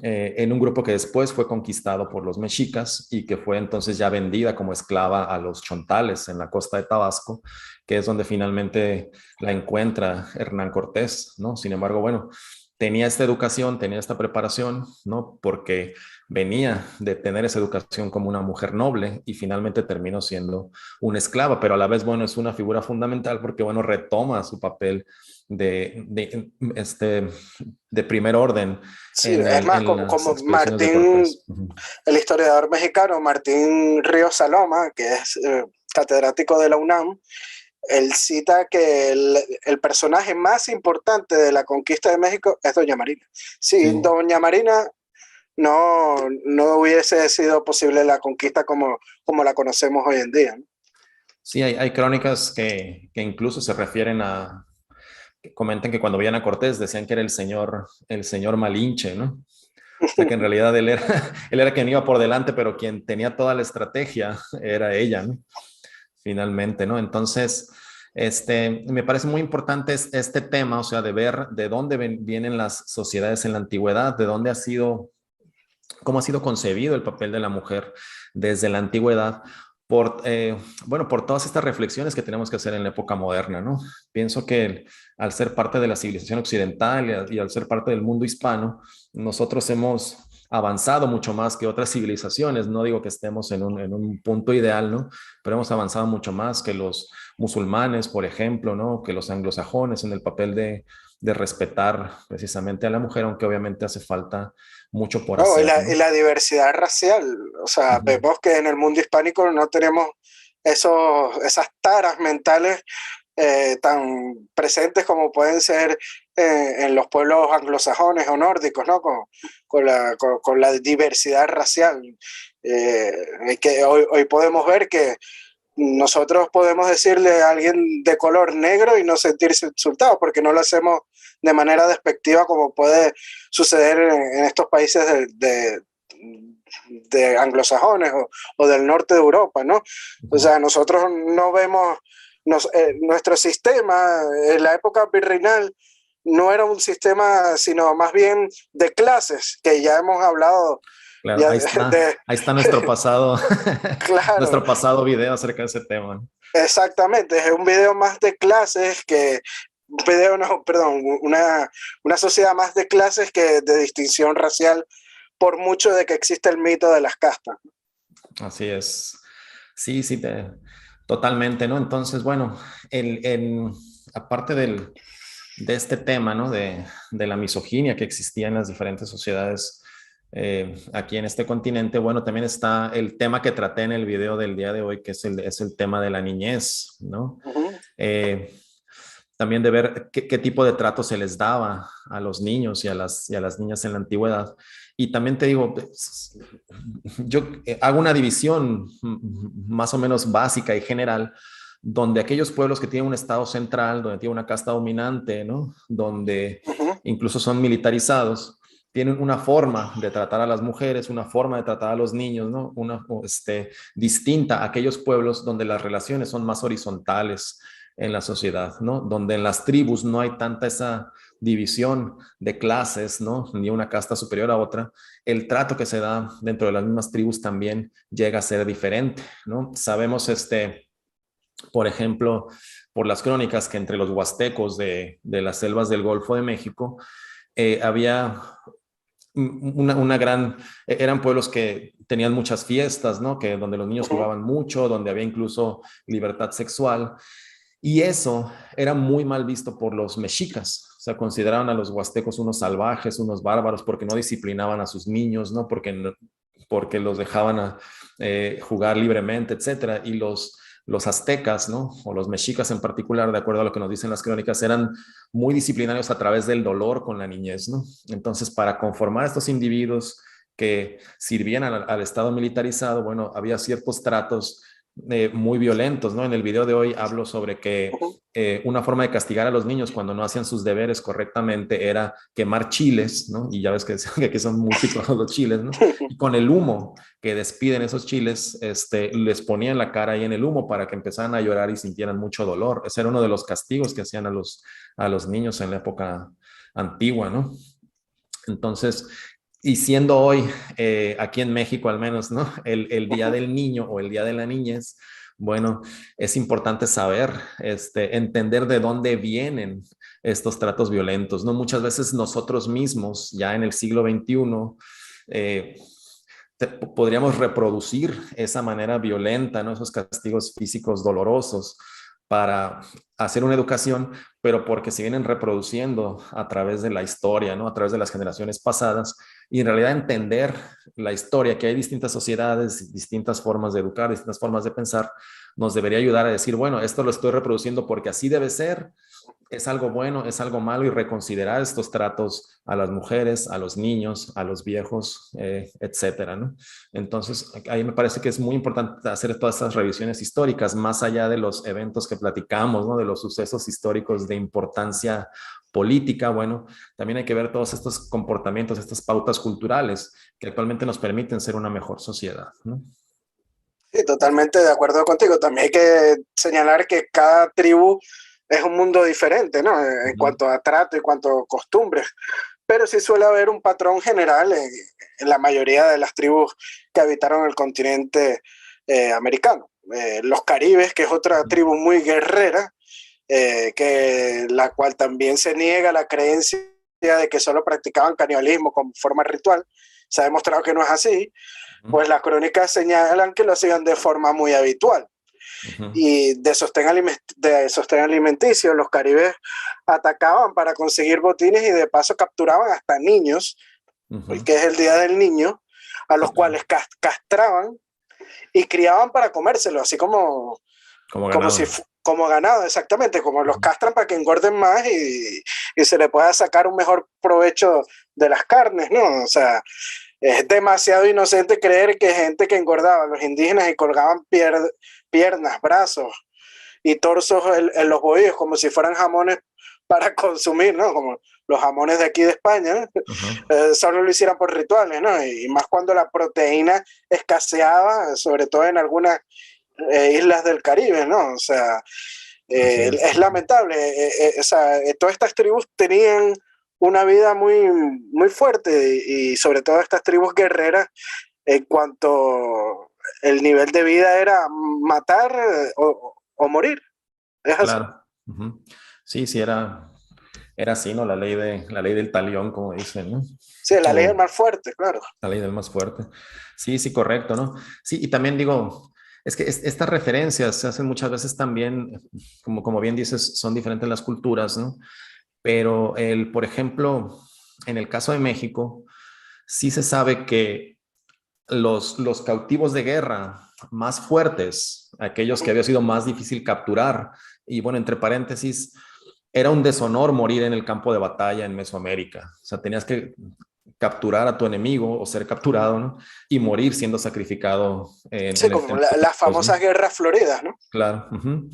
en un grupo que después fue conquistado por los mexicas y que fue entonces ya vendida como esclava a los chontales en la costa de Tabasco, que es donde finalmente la encuentra Hernán Cortés, ¿no? Sin embargo, bueno, tenía esta educación, tenía esta preparación, ¿no? Porque venía de tener esa educación como una mujer noble y finalmente terminó siendo una esclava, pero a la vez, bueno, es una figura fundamental porque, bueno, retoma su papel este, de primer orden Sí, es más, en las como expediciones de Martín, Cortés. Uh -huh. el historiador mexicano Martín Ríos Saloma, que es catedrático de la UNAM, él cita que el personaje más importante de la conquista de México es Doña Marina. Sin Sí, Doña Marina no hubiese sido posible la conquista como la conocemos hoy en día, ¿no? sí hay crónicas que incluso se refieren que comentan que cuando veían a Cortés decían que era el señor Malinche, ¿no? O sea que en realidad él era quien iba por delante, pero quien tenía toda la estrategia era ella, ¿no? Finalmente, ¿no? Entonces, Me parece muy importante este tema, o sea, de ver de dónde vienen las sociedades en la antigüedad, de dónde ha sido, cómo ha sido concebido el papel de la mujer desde la antigüedad, por, bueno, por todas estas reflexiones que tenemos que hacer en la época moderna, ¿no? Pienso que al ser parte de la civilización occidental y al ser parte del mundo hispano, nosotros hemos avanzado mucho más que otras civilizaciones. No digo que estemos en un punto ideal, ¿no? Pero hemos avanzado mucho más que los musulmanes, por ejemplo, ¿no? Que los anglosajones en el papel de respetar precisamente a la mujer, aunque obviamente hace falta mucho por No, hacer, y ¿no? la diversidad racial, o sea, Ujú. vemos que en el mundo hispánico no tenemos esas taras mentales tan presentes como pueden ser en los pueblos anglosajones o nórdicos, ¿no? Con la diversidad racial. Que hoy podemos ver que nosotros podemos decirle a alguien de color negro y no sentirse insultado, porque no lo hacemos de manera despectiva como puede suceder en estos países de anglosajones o del norte de Europa, ¿no? O Ujú. sea, nosotros no vemos, nuestro sistema en la época virreinal no era un sistema, sino más bien de clases, que ya hemos hablado Claro, ya de ahí está nuestro pasado, claro, nuestro pasado video acerca de ese tema, ¿no? exactamente, es un video más de clases que, un video, no, perdón, una sociedad más de clases que de distinción racial, por mucho de que existe el mito de las castas. Así es. Sí, sí, totalmente, ¿no? Entonces, bueno, aparte de este tema, ¿no? De la misoginia que existía en las diferentes sociedades aquí en este continente, bueno, también está el tema que traté en el video del día de hoy, que es el tema de la niñez, ¿no? Uh -huh. Eh, también de ver qué tipo de trato se les daba a los niños y a las niñas en la antigüedad. Y también te digo, yo hago una división más o menos básica y general, donde aquellos pueblos que tienen un estado central, donde tienen una casta dominante, ¿no? Donde Uh -huh. incluso son militarizados, tienen una forma de tratar a las mujeres, una forma de tratar a los niños, ¿no? Distinta a aquellos pueblos donde las relaciones son más horizontales en la sociedad, ¿no? Donde en las tribus no hay tanta esa división de clases, ¿no? Ni una casta superior a otra. El trato que se da dentro de las mismas tribus también llega a ser diferente, ¿no? Sabemos, por ejemplo, por las crónicas que entre los huastecos de las selvas del Golfo de México había una gran, eran pueblos que tenían muchas fiestas, ¿no? Que donde los Uh niños -huh. jugaban mucho, donde había incluso libertad sexual. Y eso era muy mal visto por los mexicas. O sea, consideraban a los huastecos unos salvajes, unos bárbaros, porque no disciplinaban a sus niños, ¿no? Porque los dejaban jugar libremente, etcétera. Y los aztecas, ¿no? O los mexicas en particular, de acuerdo a lo que nos dicen las crónicas, eran muy disciplinarios a través del dolor con la niñez, ¿no? Entonces, para conformar a estos individuos que sirvían al Estado militarizado, bueno, había ciertos tratos muy violentos, ¿no? En el video de hoy hablo sobre Uh que -huh. una forma de castigar a los niños cuando no hacían sus deberes correctamente era quemar chiles, ¿no? Y ya ves que, que aquí son muy picosos los chiles, ¿no? Y con el humo que despiden esos chiles, les ponían la cara ahí en el humo para que empezaran a llorar y sintieran mucho dolor. Ese era uno de los castigos que hacían a los niños en la época antigua, ¿no? Entonces, y siendo hoy, aquí en México al menos, ¿no? El Día del Niño o el Día de la Niñez, bueno, es importante saber, entender de dónde vienen estos tratos violentos, ¿no? Muchas veces nosotros mismos, ya en el siglo XXI, eh, podríamos reproducir esa manera violenta, ¿no? Esos castigos físicos dolorosos para hacer una educación, pero porque se vienen reproduciendo a través de la historia, ¿no? A través de las generaciones pasadas y en realidad entender la historia, que hay distintas sociedades, distintas formas de educar, distintas formas de pensar, nos debería ayudar a decir, bueno, esto lo estoy reproduciendo porque así debe ser, es algo bueno, es algo malo y reconsiderar estos tratos a las mujeres, a los niños, a los viejos, etcétera, ¿no? Entonces, ahí me parece que es muy importante hacer todas estas revisiones históricas, más allá de los eventos que platicamos, ¿no? De los sucesos históricos de importancia política, bueno, también hay que ver todos estos comportamientos, estas pautas culturales que actualmente nos permiten ser una mejor sociedad, ¿no? Sí, totalmente de acuerdo contigo. También hay que señalar que cada tribu es un mundo diferente, ¿no? En Ujú, cuanto a trato y cuanto a costumbres. Pero sí suele haber un patrón general en la mayoría de las tribus que habitaron el continente americano. Los caribes, que es otra ujú. tribu muy guerrera, que la cual también se niega la creencia de que solo practicaban canibalismo como forma ritual. Se ha demostrado que no es así, Ujú, pues las crónicas señalan que lo hacían de forma muy habitual. ujú, Y de sostén alimenticio, los caribes atacaban para conseguir botines y de paso capturaban hasta niños, ujú. que es el Día del Niño, a Sí, los claro. cuales castraban y criaban para comérselo, así Como como si ganado. como ganado, exactamente, como los Ujú. castran para que engorden más y se le pueda sacar un mejor provecho de las carnes, ¿no? O sea, es demasiado inocente creer que gente que engordaba a los indígenas y colgaban piernas, brazos y torsos en los bohíos como si fueran jamones para consumir, ¿no? Como los jamones de aquí de España, Ajá. solo lo hicieran por rituales, ¿no? Y más cuando la proteína escaseaba, sobre todo en algunas islas del Caribe, ¿no? O sea, Así es. es lamentable. O sea, todas estas tribus tenían una vida muy fuerte y sobre todo estas tribus guerreras en cuanto el nivel de vida era matar o morir. Es así. Claro. Ujú. Sí, sí, era así, ¿no? La ley del talión, como dicen, ¿no? Sí, la ley es O más fuerte, claro. la ley del más fuerte. Sí, sí, correcto, ¿no? Sí, y también digo, es que estas referencias se hacen muchas veces también, como bien dices, son diferentes las culturas, ¿no? Pero por ejemplo, en el caso de México, sí se sabe que los cautivos de guerra más fuertes, aquellos que había sido más difícil capturar, y bueno, entre paréntesis, era un deshonor morir en el campo de batalla en Mesoamérica. O sea, tenías que capturar a tu enemigo o ser capturado, ¿no? Y morir siendo sacrificado Sí, en el como templo de las Dios, famosas ¿no? guerras floridas, ¿no? Claro. Ujú.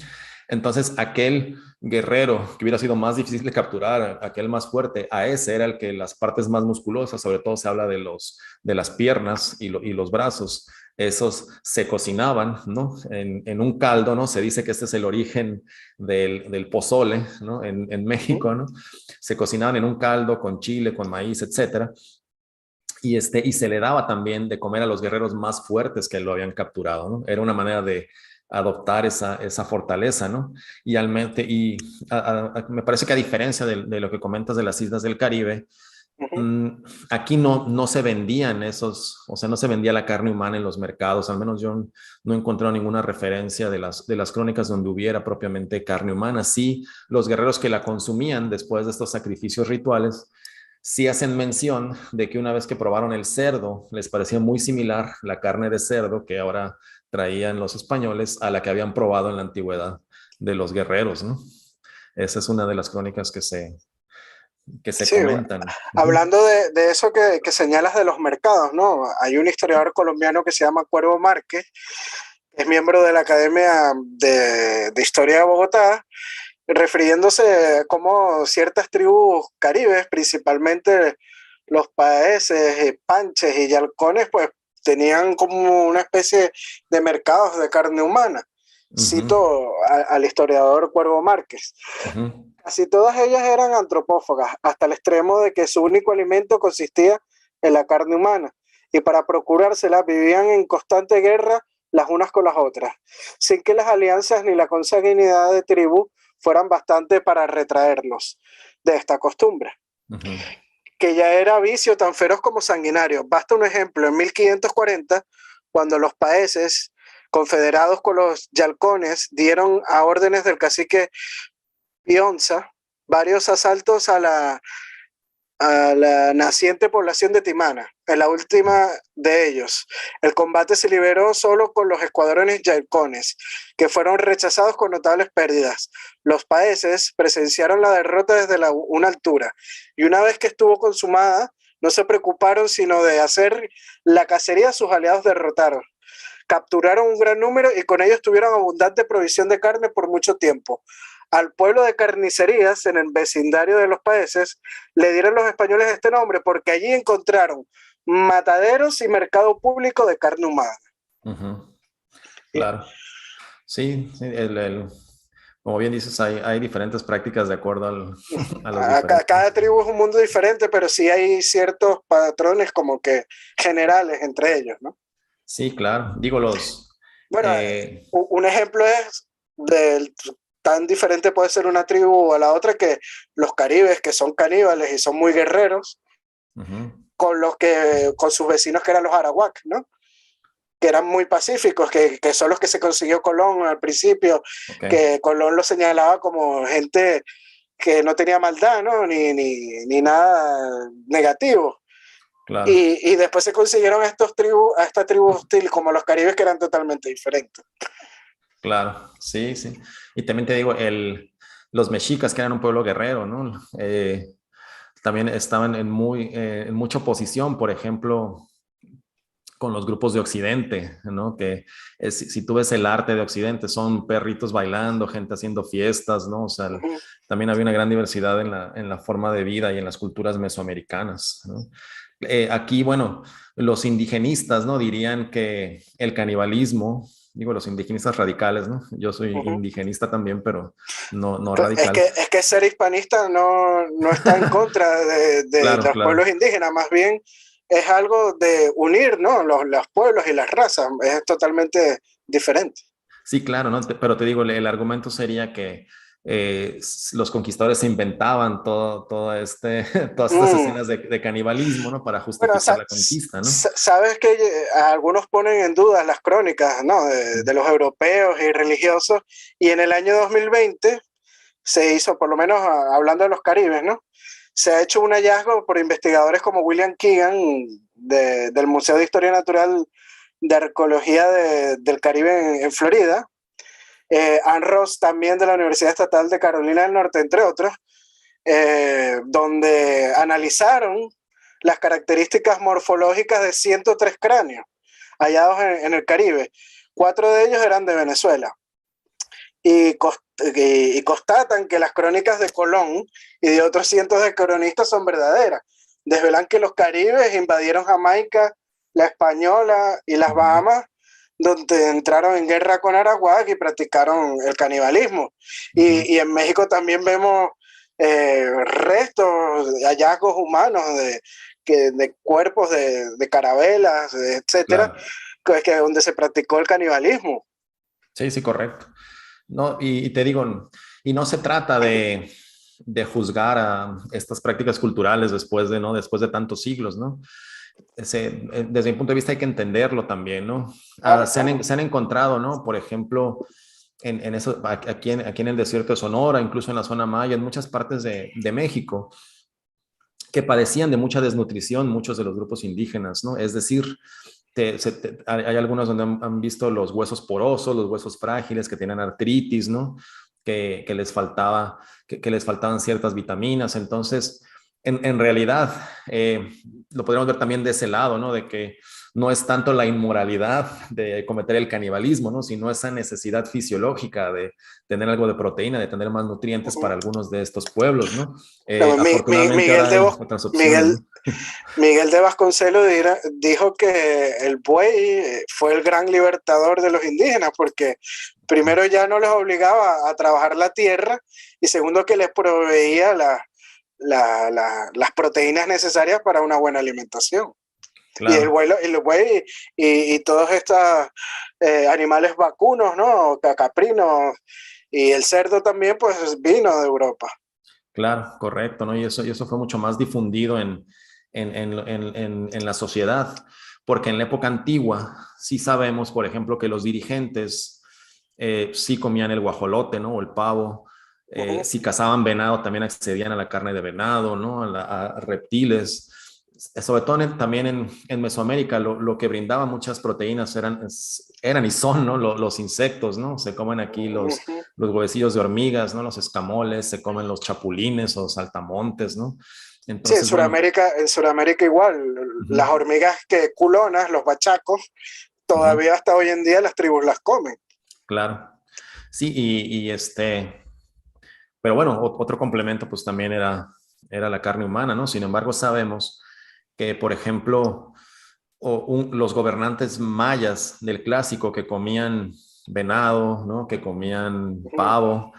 Entonces, aquel guerrero que hubiera sido más difícil de capturar, aquel más fuerte, a ese era el que las partes más musculosas, sobre todo se habla de las piernas y los brazos, esos se cocinaban, ¿no? En un caldo, ¿no? Se dice que este es el origen del pozole, ¿no? En Ujú. México, ¿no? Se cocinaban en un caldo con chile, con maíz, etcétera. Y se le daba también de comer a los guerreros más fuertes que lo habían capturado, ¿no? Era una manera de adoptar esa fortaleza, ¿no? Me parece que a diferencia de lo que comentas de las islas del Caribe, Ujú. mmm, aquí no se vendían o sea, no se vendía la carne humana en los mercados, al menos yo no he encontrado ninguna referencia de las crónicas donde hubiera propiamente carne humana. Sí, los guerreros que la consumían después de estos sacrificios rituales, sí hacen mención de que una vez que probaron el cerdo, les parecía muy similar la carne de cerdo que ahora traían los españoles a la que habían probado en la antigüedad de los guerreros, ¿no? Esa es una de las crónicas que se Sí, comentan. Uh-huh. hablando de eso que señalas de los mercados, ¿no? Hay un historiador colombiano que se llama Cuervo Márquez, es miembro de la Academia de Historia de Bogotá, refiriéndose a cómo ciertas tribus caribes, principalmente los paeses, panches y yalcones, pues tenían como una especie de mercados de carne humana. Uh-huh. Cito al historiador Cuervo Márquez. Uh-huh. Casi todas ellas eran antropófagas, hasta el extremo de que su único alimento consistía en la carne humana, y para procurársela vivían en constante guerra las unas con las otras, sin que las alianzas ni la consanguinidad de tribu fueran bastante para retraerlos de esta costumbre, Uh-huh. que ya era vicio tan feroz como sanguinario. Basta un ejemplo, en 1540, cuando los paeses, confederados con los yalcones, dieron a órdenes del cacique Pionza varios asaltos a la naciente población de Timana. En la última de ellos, el combate se liberó solo con los escuadrones yalcones, que fueron rechazados con notables pérdidas. Los paeses presenciaron la derrota desde una altura, y una vez que estuvo consumada, no se preocuparon sino de hacer la cacería a sus aliados derrotados. Capturaron un gran número y con ellos tuvieron abundante provisión de carne por mucho tiempo. Al pueblo de carnicerías en el vecindario de los países le dieron los españoles este nombre porque allí encontraron mataderos y mercado público de carne humana. Uh-huh. claro. Sí, sí, como bien dices, hay diferentes prácticas de acuerdo a los Cada diferentes. tribu es un mundo diferente, pero sí hay ciertos patrones como que generales entre ellos, ¿no? Sí, claro. Digo, Bueno, eh, un ejemplo es del tan diferente puede ser una tribu a la otra que los caribes, que son caníbales y son muy guerreros, ujú, con sus vecinos que eran los arawak, ¿no? Que eran muy pacíficos, que son los que se consiguió Colón al principio, ok, que Colón los señalaba como gente que no tenía maldad, ¿no? Ni nada negativo. claro, Y después se consiguieron a esta tribu hostil, como los caribes, que eran totalmente diferentes. claro. Sí, sí. Y también te digo, los mexicas, que eran un pueblo guerrero, ¿no? También estaban en mucha oposición, por ejemplo, con los grupos de Occidente, ¿no? Si tú ves el arte de Occidente, son perritos bailando, gente haciendo fiestas, ¿no? O sea, Uh -huh. también había una gran diversidad en la forma de vida y en las culturas mesoamericanas, ¿no? Aquí, bueno, los indigenistas, ¿no? Dirían que el canibalismo, digo, los indigenistas radicales, ¿no? Yo soy Uh -huh. indigenista también, pero no radical. Es que ser hispanista no está en contra de Claro, los pueblos claro. indígenas, más bien es algo de unir, ¿no? Los pueblos y las razas, es totalmente diferente. Sí, claro, ¿no? Pero te digo, el argumento sería que los conquistadores se inventaban todas estas Mm. escenas de canibalismo, ¿no? Para Bueno, justificar la conquista, ¿no? sabes que algunos ponen en duda las crónicas, ¿no? De los europeos y religiosos, y en el año 2020 se hizo, por lo menos hablando de los caribes, ¿no? Se ha hecho un hallazgo por investigadores como William Keegan del Museo de Historia Natural de Arqueología del Caribe en Florida, Ann Ross también de la Universidad Estatal de Carolina del Norte, entre otros, donde analizaron las características morfológicas de 103 cráneos hallados en el Caribe. 4 de ellos eran de Venezuela. Y, y constatan que las crónicas de Colón y de otros cientos de cronistas son verdaderas. Desvelan que los caribes invadieron Jamaica, la Española y las Ujú, Bahamas, donde entraron en guerra con Arawak y practicaron el canibalismo. ujú, Y en México también vemos restos, hallazgos humanos de cuerpos de carabelas, etcétera, claro. donde se practicó el canibalismo. Sí, sí, correcto. No, y te digo, y no se trata de juzgar a estas prácticas culturales después de tantos siglos, ¿no? Desde mi punto de vista hay que entenderlo también, ¿no? Claro, claro. Se han encontrado, ¿no? Por ejemplo, aquí en el desierto de Sonora, incluso en la zona maya, en muchas partes de México, que padecían de mucha desnutrición muchos de los grupos indígenas, ¿no? Es decir, hay algunos donde han visto los huesos porosos, los huesos frágiles, que tienen artritis, ¿no? Que les que les faltaban ciertas vitaminas. Entonces, en realidad, lo podríamos ver también de ese lado, ¿no? De que no es tanto la inmoralidad de cometer el canibalismo, ¿no? Sino esa necesidad fisiológica de tener algo de proteína, de tener más nutrientes para algunos de estos pueblos, ¿no? No, Afortunadamente ahora hay otras opciones, Miguel, ¿no? Miguel de Vasconcelos dijo que el buey fue el gran libertador de los indígenas, porque primero ya no les obligaba a trabajar la tierra y segundo que les proveía las proteínas necesarias para una buena alimentación. Y Claro, el buey y todos estos animales vacunos, ¿no? Caprinos, y el cerdo también, pues vino de Europa. claro, correcto, ¿no? Y eso fue mucho más difundido en la sociedad, porque en la época antigua sí sabemos, por ejemplo, que los dirigentes sí comían el guajolote, ¿no? O el pavo. Uh -huh. Si cazaban venado, también accedían a la carne de venado, ¿no? A reptiles. Sobre todo también en Mesoamérica, lo que brindaba muchas proteínas eran y son, ¿no? Los insectos, ¿no? Se comen aquí Uh -huh. los huevecillos de hormigas, ¿no? Los escamoles, se comen los chapulines o saltamontes, ¿no? Sí, Entonces, bueno. En Sudamérica igual, las Uh-huh, hormigas que culonas, los bachacos, uh-huh, todavía hasta hoy en día las tribus las comen. claro. Sí, pero bueno, otro complemento pues también era la carne humana, ¿no? Sin embargo, sabemos que, por ejemplo, los gobernantes mayas del clásico que comían venado, ¿no? Que comían pavo,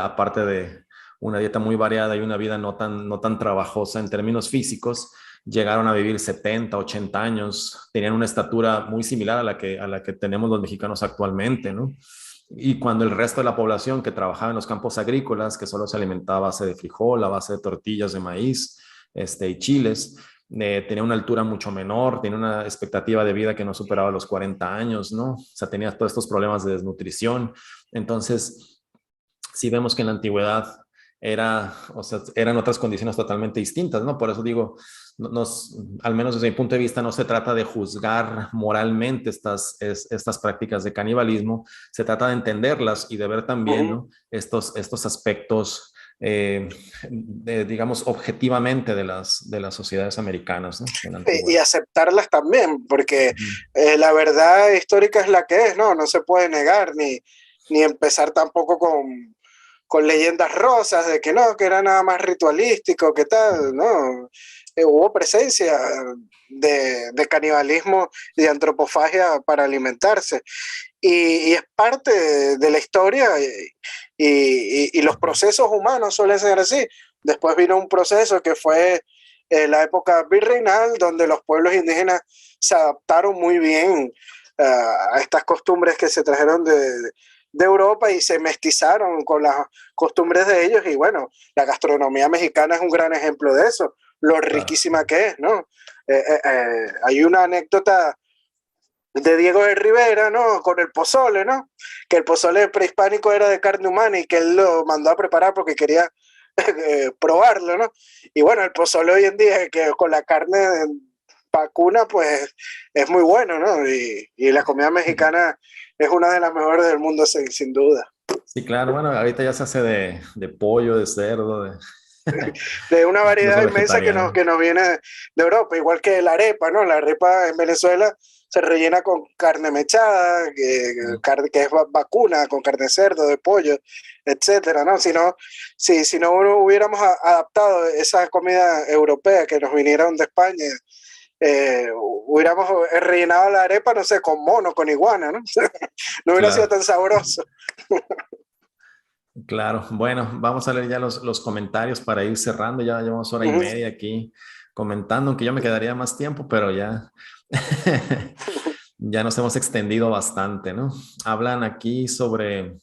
aparte de una dieta muy variada y una vida no tan trabajosa en términos físicos, llegaron a vivir 70, 80 años, tenían una estatura muy similar a la que tenemos los mexicanos actualmente, ¿no? Y cuando el resto de la población que trabajaba en los campos agrícolas, que solo se alimentaba a base de frijol, a base de tortillas de maíz, y chiles, tenía una altura mucho menor, tenía una expectativa de vida que no superaba los 40 años, ¿no? O sea, tenía todos estos problemas de desnutrición. Entonces, sí vemos que en la antigüedad o sea, eran otras condiciones totalmente distintas, ¿no? Por eso digo, al menos desde mi punto de vista, no se trata de juzgar moralmente estas prácticas de canibalismo, se trata de entenderlas y de ver también, ¿no? Estos aspectos, digamos, objetivamente de las sociedades americanas, ¿no? Y aceptarlas también, porque la verdad histórica es la que es, ¿no? No se puede negar, ni empezar tampoco con leyendas rosas de que no, que era nada más ritualístico, que tal, ¿no? Hubo presencia de canibalismo y de antropofagia para alimentarse. Y es parte de la historia y los procesos humanos suelen ser así. Después vino un proceso que fue la época virreinal, donde los pueblos indígenas se adaptaron muy bien a estas costumbres que se trajeron de Europa y se mestizaron con las costumbres de ellos. Y bueno, la gastronomía mexicana es un gran ejemplo de eso, lo riquísima que es, ¿no? Hay una anécdota de Diego de Rivera, ¿no? Con el pozole, ¿no? Que el pozole prehispánico era de carne humana y que él lo mandó a preparar porque quería probarlo, ¿no? Y bueno, el pozole hoy en día, que con la carne vacuna, pues es muy bueno, ¿no? Y la comida mexicana es una de las mejores del mundo, sin duda. Sí, claro, bueno, ahorita ya se hace de pollo, de cerdo, de una variedad incluso inmensa vegetariano. que nos viene de Europa, igual que la arepa, ¿no? La arepa en Venezuela se rellena con carne mechada, que es vacuna, con carne de cerdo, de pollo, etcétera, ¿no? Si no hubiéramos adaptado esa comida europea que nos vinieron de España, hubiéramos rellenado la arepa, no sé, con mono, con iguana, ¿no? No hubiera sido Claro, tan sabroso. claro. Bueno, vamos a leer ya los comentarios para ir cerrando. Ya llevamos hora y media aquí comentando, aunque yo me quedaría más tiempo, pero ya, ya nos hemos extendido bastante, ¿no? Hablan aquí sobre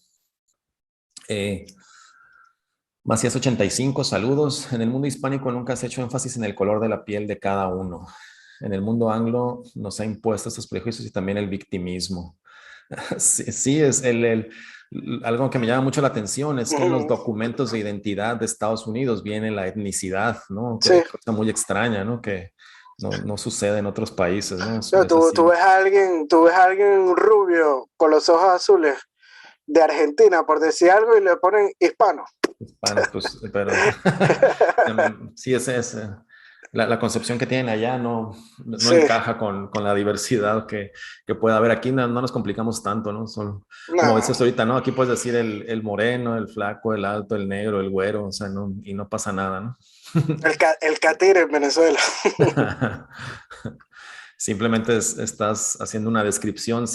Macías 85, saludos. En el mundo hispánico nunca se ha hecho énfasis en el color de la piel de cada uno. En el mundo anglo nos ha impuesto estos prejuicios y también el victimismo. Sí, sí, algo que me llama mucho la atención es que en los documentos de identidad de Estados Unidos viene la etnicidad, ¿no? Sí. Cosa muy extraña, ¿no? Que no sucede en otros países, ¿no? No, Es así. tú ves a alguien rubio con los ojos azules de Argentina, por decir algo, y le ponen hispano. Hispanos, pues, pero sí, la concepción que tienen allá no Sí, encaja con la diversidad que puede haber aquí. No nos complicamos tanto, ¿no? Como no. dices ahorita, ¿no? Aquí puedes decir el moreno, el flaco, el alto, el negro, el güero, o sea, y no pasa nada, ¿no? El catire en Venezuela. Simplemente estás haciendo una descripción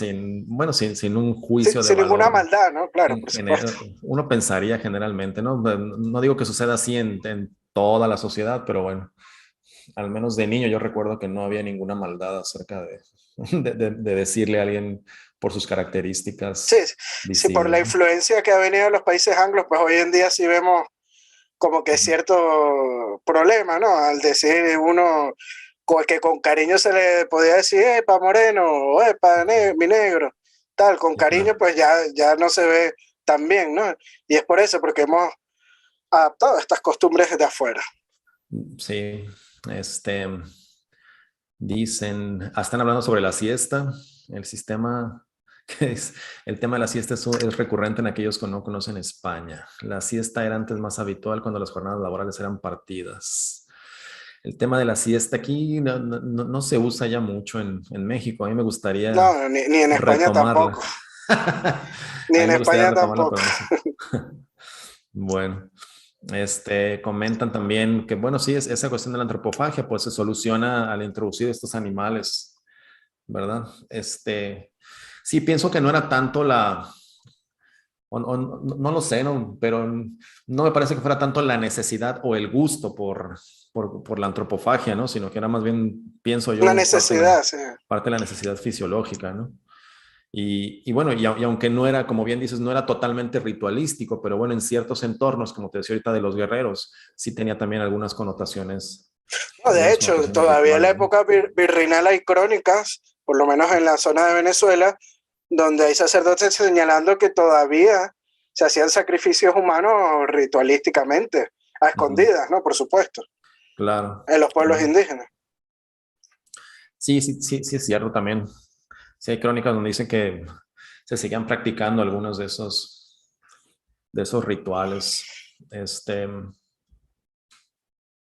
bueno, sin un juicio de Sin ninguna valor. maldad, ¿no? Claro, por supuesto. Uno pensaría generalmente, ¿no? No digo que suceda así en toda la sociedad, pero bueno, al menos de niño yo recuerdo que no había ninguna maldad acerca de decirle a alguien por sus Sí, características sí, por la visibles, ¿no? influencia que ha venido de los países anglos, pues hoy en día sí vemos como que cierto problema, ¿no? Al decir uno que con cariño se le podía decir, epa moreno, o epa mi negro, tal, con Sí, cariño claro. pues ya no se ve tan bien, ¿no? Y es por eso, porque hemos adaptado estas costumbres de afuera. Sí, este, están hablando sobre la siesta, el sistema, que es, el tema de la siesta es recurrente en aquellos que no conocen España. La siesta era antes más habitual cuando las jornadas laborales eran partidas. El tema de la siesta aquí no se usa ya mucho en México. A mí me gustaría No, ni en España retomarla. tampoco, ni A mí en me gustaría España retomarla, tampoco. pero no sé. Bueno, comentan también que, bueno, sí, esa cuestión de la antropofagia, pues se soluciona al introducir estos animales ¿verdad? Sí, pienso que no era tanto no lo sé, ¿no? Pero no me parece que fuera tanto la necesidad o el gusto por la antropofagia, ¿no? Sino que era más bien, pienso Una yo, necesidad, sí. parte de la necesidad fisiológica, ¿no? Y bueno, y aunque no era, como bien dices, no era totalmente ritualístico, pero bueno, en ciertos entornos, como te decía ahorita de los guerreros, sí tenía también No, de algunas hecho, connotaciones todavía en la rituales, ¿no? época virreinal hay crónicas, por lo menos en la zona de Venezuela, donde hay sacerdotes señalando que todavía se hacían sacrificios humanos ritualísticamente, a Ujú. escondidas, ¿no? Por supuesto, Claro, en los pueblos claro. indígenas. Sí, sí, sí, sí es cierto también. Sí hay crónicas donde dicen que se seguían practicando algunos de esos rituales.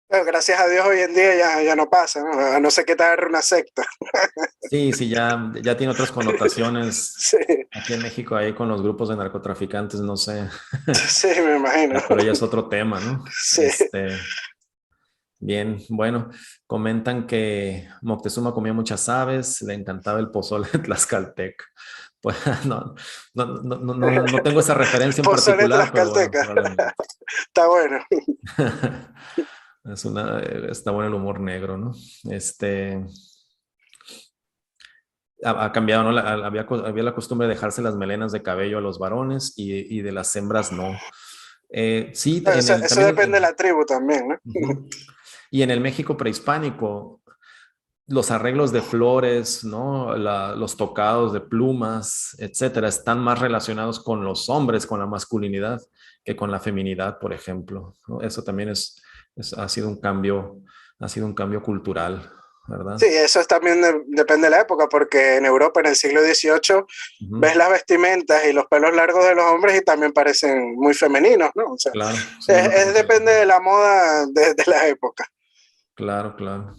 Pero gracias a Dios hoy en día ya no pasa, ¿no? A no ser que te agarre una secta. Sí, sí, ya tiene otras connotaciones. Sí, Aquí en México, ahí con los grupos de narcotraficantes, no sé, sí, me imagino. pero ya es otro tema, ¿no? Sí. Bien, bueno, comentan que Moctezuma comía muchas aves, le encantaba el pozole tlaxcalteca. Pues no, no tengo esa referencia en Pozole particular, pero bueno, tlaxcalteca. probablemente. Está bueno. Está bueno el humor negro, ¿no? Este, ha cambiado, ¿no? Había la costumbre de dejarse las melenas de cabello a los varones y de las hembras no. Sí, Eso también, depende de la tribu también, ¿no? ujú. Y en el México prehispánico, los arreglos de flores, ¿no? Los tocados de plumas, etcétera, están más relacionados con los hombres, con la masculinidad, que con la feminidad, por ejemplo, ¿no? Eso también ha sido un cambio cultural, Sí, ¿verdad? eso también depende de la época, porque en Europa en el siglo XVIII ves Ujú. las vestimentas y los pelos largos de los hombres y también parecen muy femeninos, ¿no? O sea, Claro, sí, no tiene mucho depende sentido. de la moda de la época. Claro, claro.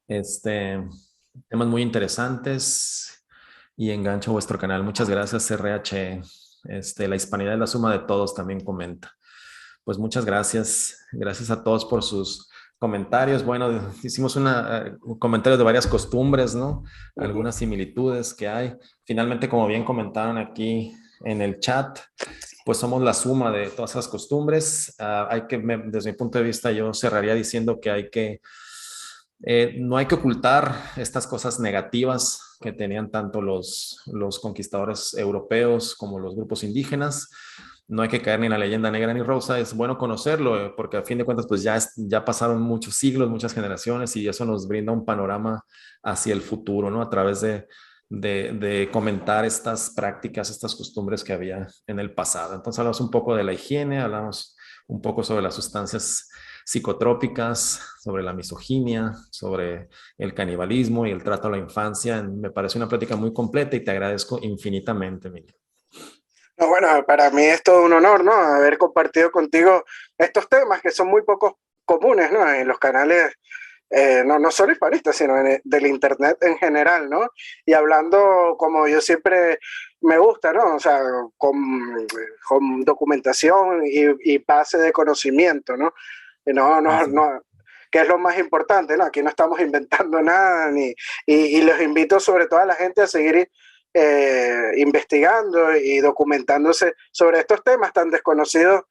Este, temas muy interesantes y engancho a vuestro canal. Muchas gracias, RH. La hispanidad es la suma de todos, también comenta. Pues muchas gracias. Gracias a todos por sus comentarios. Bueno, hicimos comentarios de varias costumbres, ¿no? Ujú. Algunas similitudes que hay. Finalmente, como bien comentaron aquí en el chat, pues somos la suma de todas esas costumbres. Desde mi punto de vista, yo cerraría diciendo que no hay que ocultar estas cosas negativas que tenían tanto los conquistadores europeos como los grupos indígenas. No hay que caer ni en la leyenda negra ni rosa. Es bueno conocerlo, porque a fin de cuentas, pues ya pasaron muchos siglos, muchas generaciones, y eso nos brinda un panorama hacia el futuro, ¿no? A través de comentar estas prácticas, estas costumbres que había en el pasado. Entonces hablamos un poco de la higiene, hablamos un poco sobre las sustancias psicotrópicas, sobre la misoginia, sobre el canibalismo y el trato a la infancia. Me parece una plática muy completa y te agradezco infinitamente, Miguel. No, bueno, para mí es todo un honor, ¿no? Haber compartido contigo estos temas que son muy pocos comunes, ¿no? En los canales, no solo hispanistas, sino del Internet en general, ¿no? Y hablando como yo siempre me gusta, ¿no? O sea, con documentación y base de conocimiento, ¿no? Y Así. que es lo más importante, ¿no? Aquí no estamos inventando nada, y los invito sobre todo a la gente a seguir investigando y documentándose sobre estos temas tan desconocidos,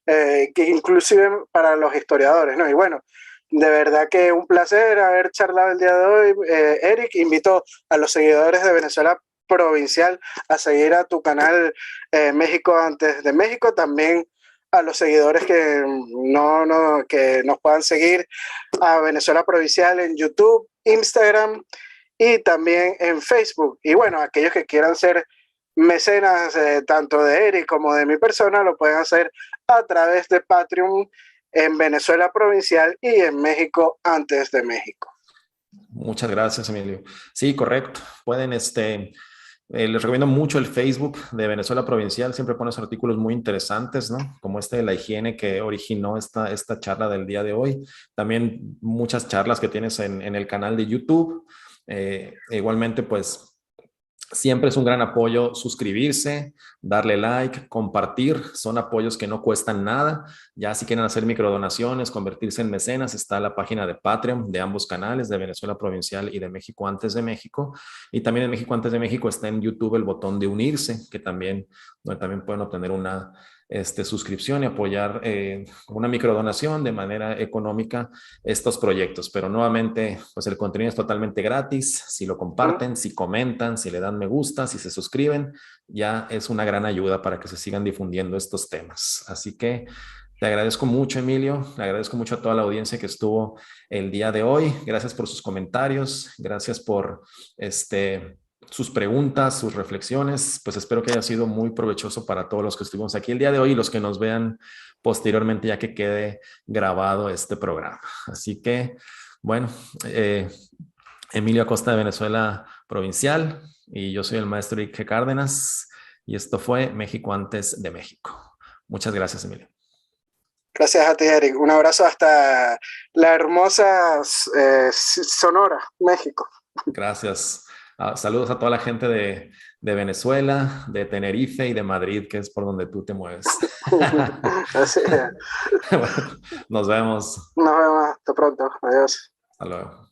que inclusive para los historiadores, ¿no? Y bueno, de verdad que un placer haber charlado el día de hoy, Eric. Invito a los seguidores de Venezuela Provincial a seguir a tu canal, México antes de México, también a los seguidores que nos puedan seguir a Venezuela Provincial en YouTube, Instagram y también en Facebook. Y bueno, aquellos que quieran ser mecenas, tanto de Eric como de mi persona, lo pueden hacer a través de Patreon en Venezuela Provincial y en México antes de México. Muchas gracias, Emilio. Sí, correcto. Les recomiendo mucho el Facebook de Venezuela Provincial. Siempre pones artículos muy interesantes, ¿no? Como este de la higiene que originó esta charla del día de hoy. También muchas charlas que tienes en el canal de YouTube. Igualmente, pues Siempre es un gran apoyo suscribirse, darle like, compartir. Son apoyos que no cuestan nada. Ya si quieren hacer microdonaciones, convertirse en mecenas, está la página de Patreon de ambos canales, de Venezuela Provincial y de México Antes de México. Y también en México Antes de México está en YouTube el botón de unirse, que también, donde también pueden obtener una suscripción y apoyar una microdonación de manera económica estos proyectos. Pero nuevamente, pues el contenido es totalmente gratis. Si lo comparten, si comentan, si le dan me gusta, si se suscriben, ya es una gran ayuda para que se sigan difundiendo estos temas. Así que te agradezco mucho, Emilio. Le agradezco mucho a toda la audiencia que estuvo el día de hoy. Gracias por sus comentarios. Gracias por sus preguntas, sus reflexiones. Pues espero que haya sido muy provechoso para todos los que estuvimos aquí el día de hoy y los que nos vean posteriormente, ya que quede grabado este programa. Así que, bueno, Emilio Acosta de Venezuela Provincial y yo soy el maestro Ike Cárdenas y esto fue México Antes de México. Muchas gracias, Emilio. Gracias a ti, Eric. Un abrazo hasta la hermosa Sonora, México. Gracias. Saludos a toda la gente de Venezuela, de Tenerife y de Madrid, que es por donde tú te mueves. Así es. Bueno, nos vemos. Nos vemos. Hasta pronto. Adiós. Hasta luego.